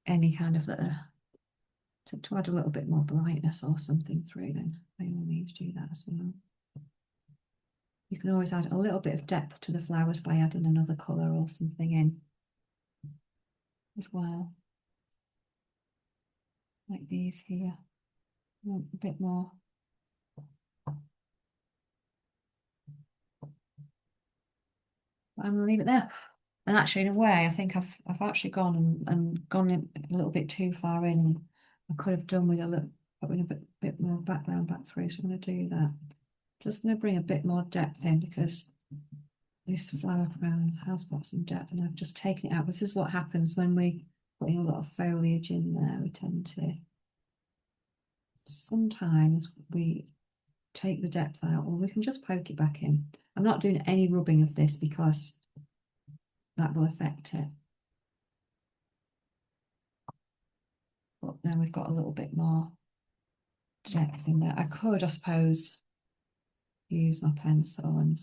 any kind of to add a little bit more brightness or something through, then by all means do that as well. You can always add a little bit of depth to the flowers by adding another colour or something in as well. Like these here. Want a bit more. I'm gonna leave it there. And actually, in a way, I think I've actually gone and gone in a little bit too far in. I could have done with putting a bit more background back through. So I'm going to do that. Just going to bring a bit more depth in because this flower crown has got some depth, and I've just taken it out. This is what happens when we putting a lot of foliage in there, we tend to. Sometimes we take the depth out, or we can just poke it back in. I'm not doing any rubbing of this because that will affect it. But then we've got a little bit more depth in there. I could, I suppose, use my pencil, and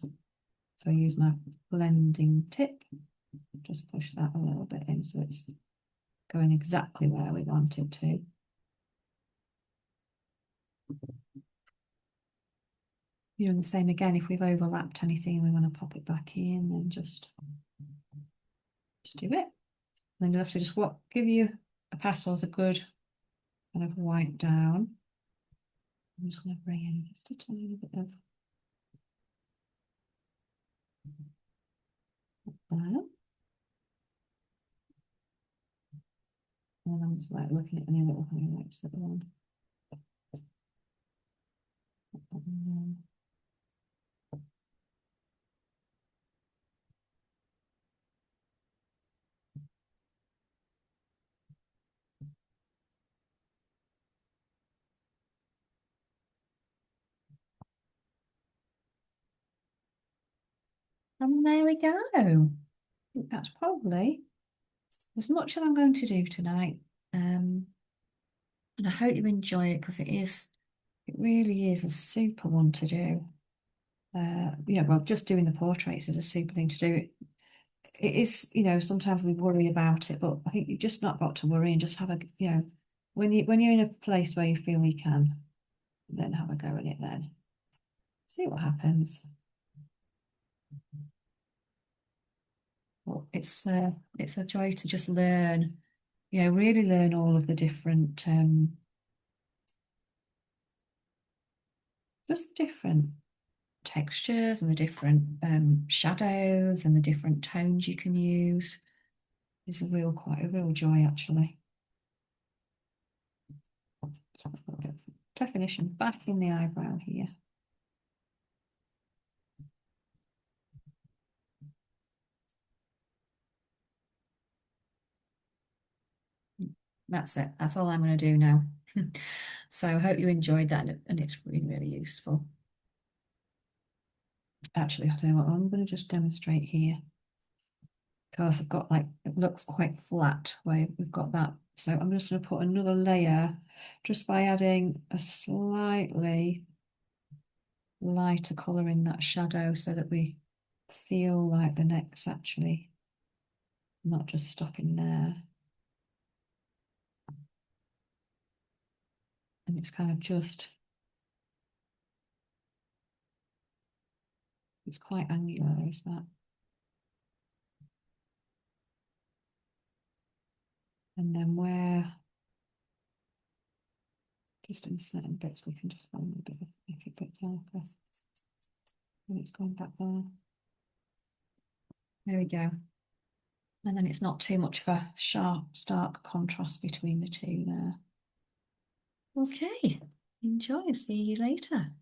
so I use my blending tip, just push that a little bit in so it's going exactly where we want it to. You know, the same again, if we've overlapped anything and we want to pop it back in, then just do it. Then you'll have to just give you a pastels a good kind of wipe down. I'm just going to bring in just a tiny bit of that. And I'm just like looking at any little highlights that are on. And there we go. I think that's probably as much as I'm going to do tonight. And I hope you enjoy it because it really is a super one to do. Well, just doing the portraits is a super thing to do. It is, sometimes we worry about it, but I think you've just not got to worry and just have when you're in a place where you feel you can, then have a go at it then. See what happens. But it's a joy to just learn, really learn all of the different just different textures and the different shadows and the different tones you can use. It's quite a real joy actually. So I've got a bit of definition back in the eyebrow here. That's it. That's all I'm going to do now. So I hope you enjoyed that, and it's really, really useful. Actually, I'll tell you what, I'm going to just demonstrate here because I've got it looks quite flat where we've got that. So I'm just going to put another layer just by adding a slightly lighter colour in that shadow so that we feel like the neck's actually not just stopping there. And it's kind of it's quite angular, is that? And then just in certain bits, we can just find a bit of a bit darker. And it's going back there. There we go. And then it's not too much of a sharp, stark contrast between the two there. Okay, enjoy. See you later.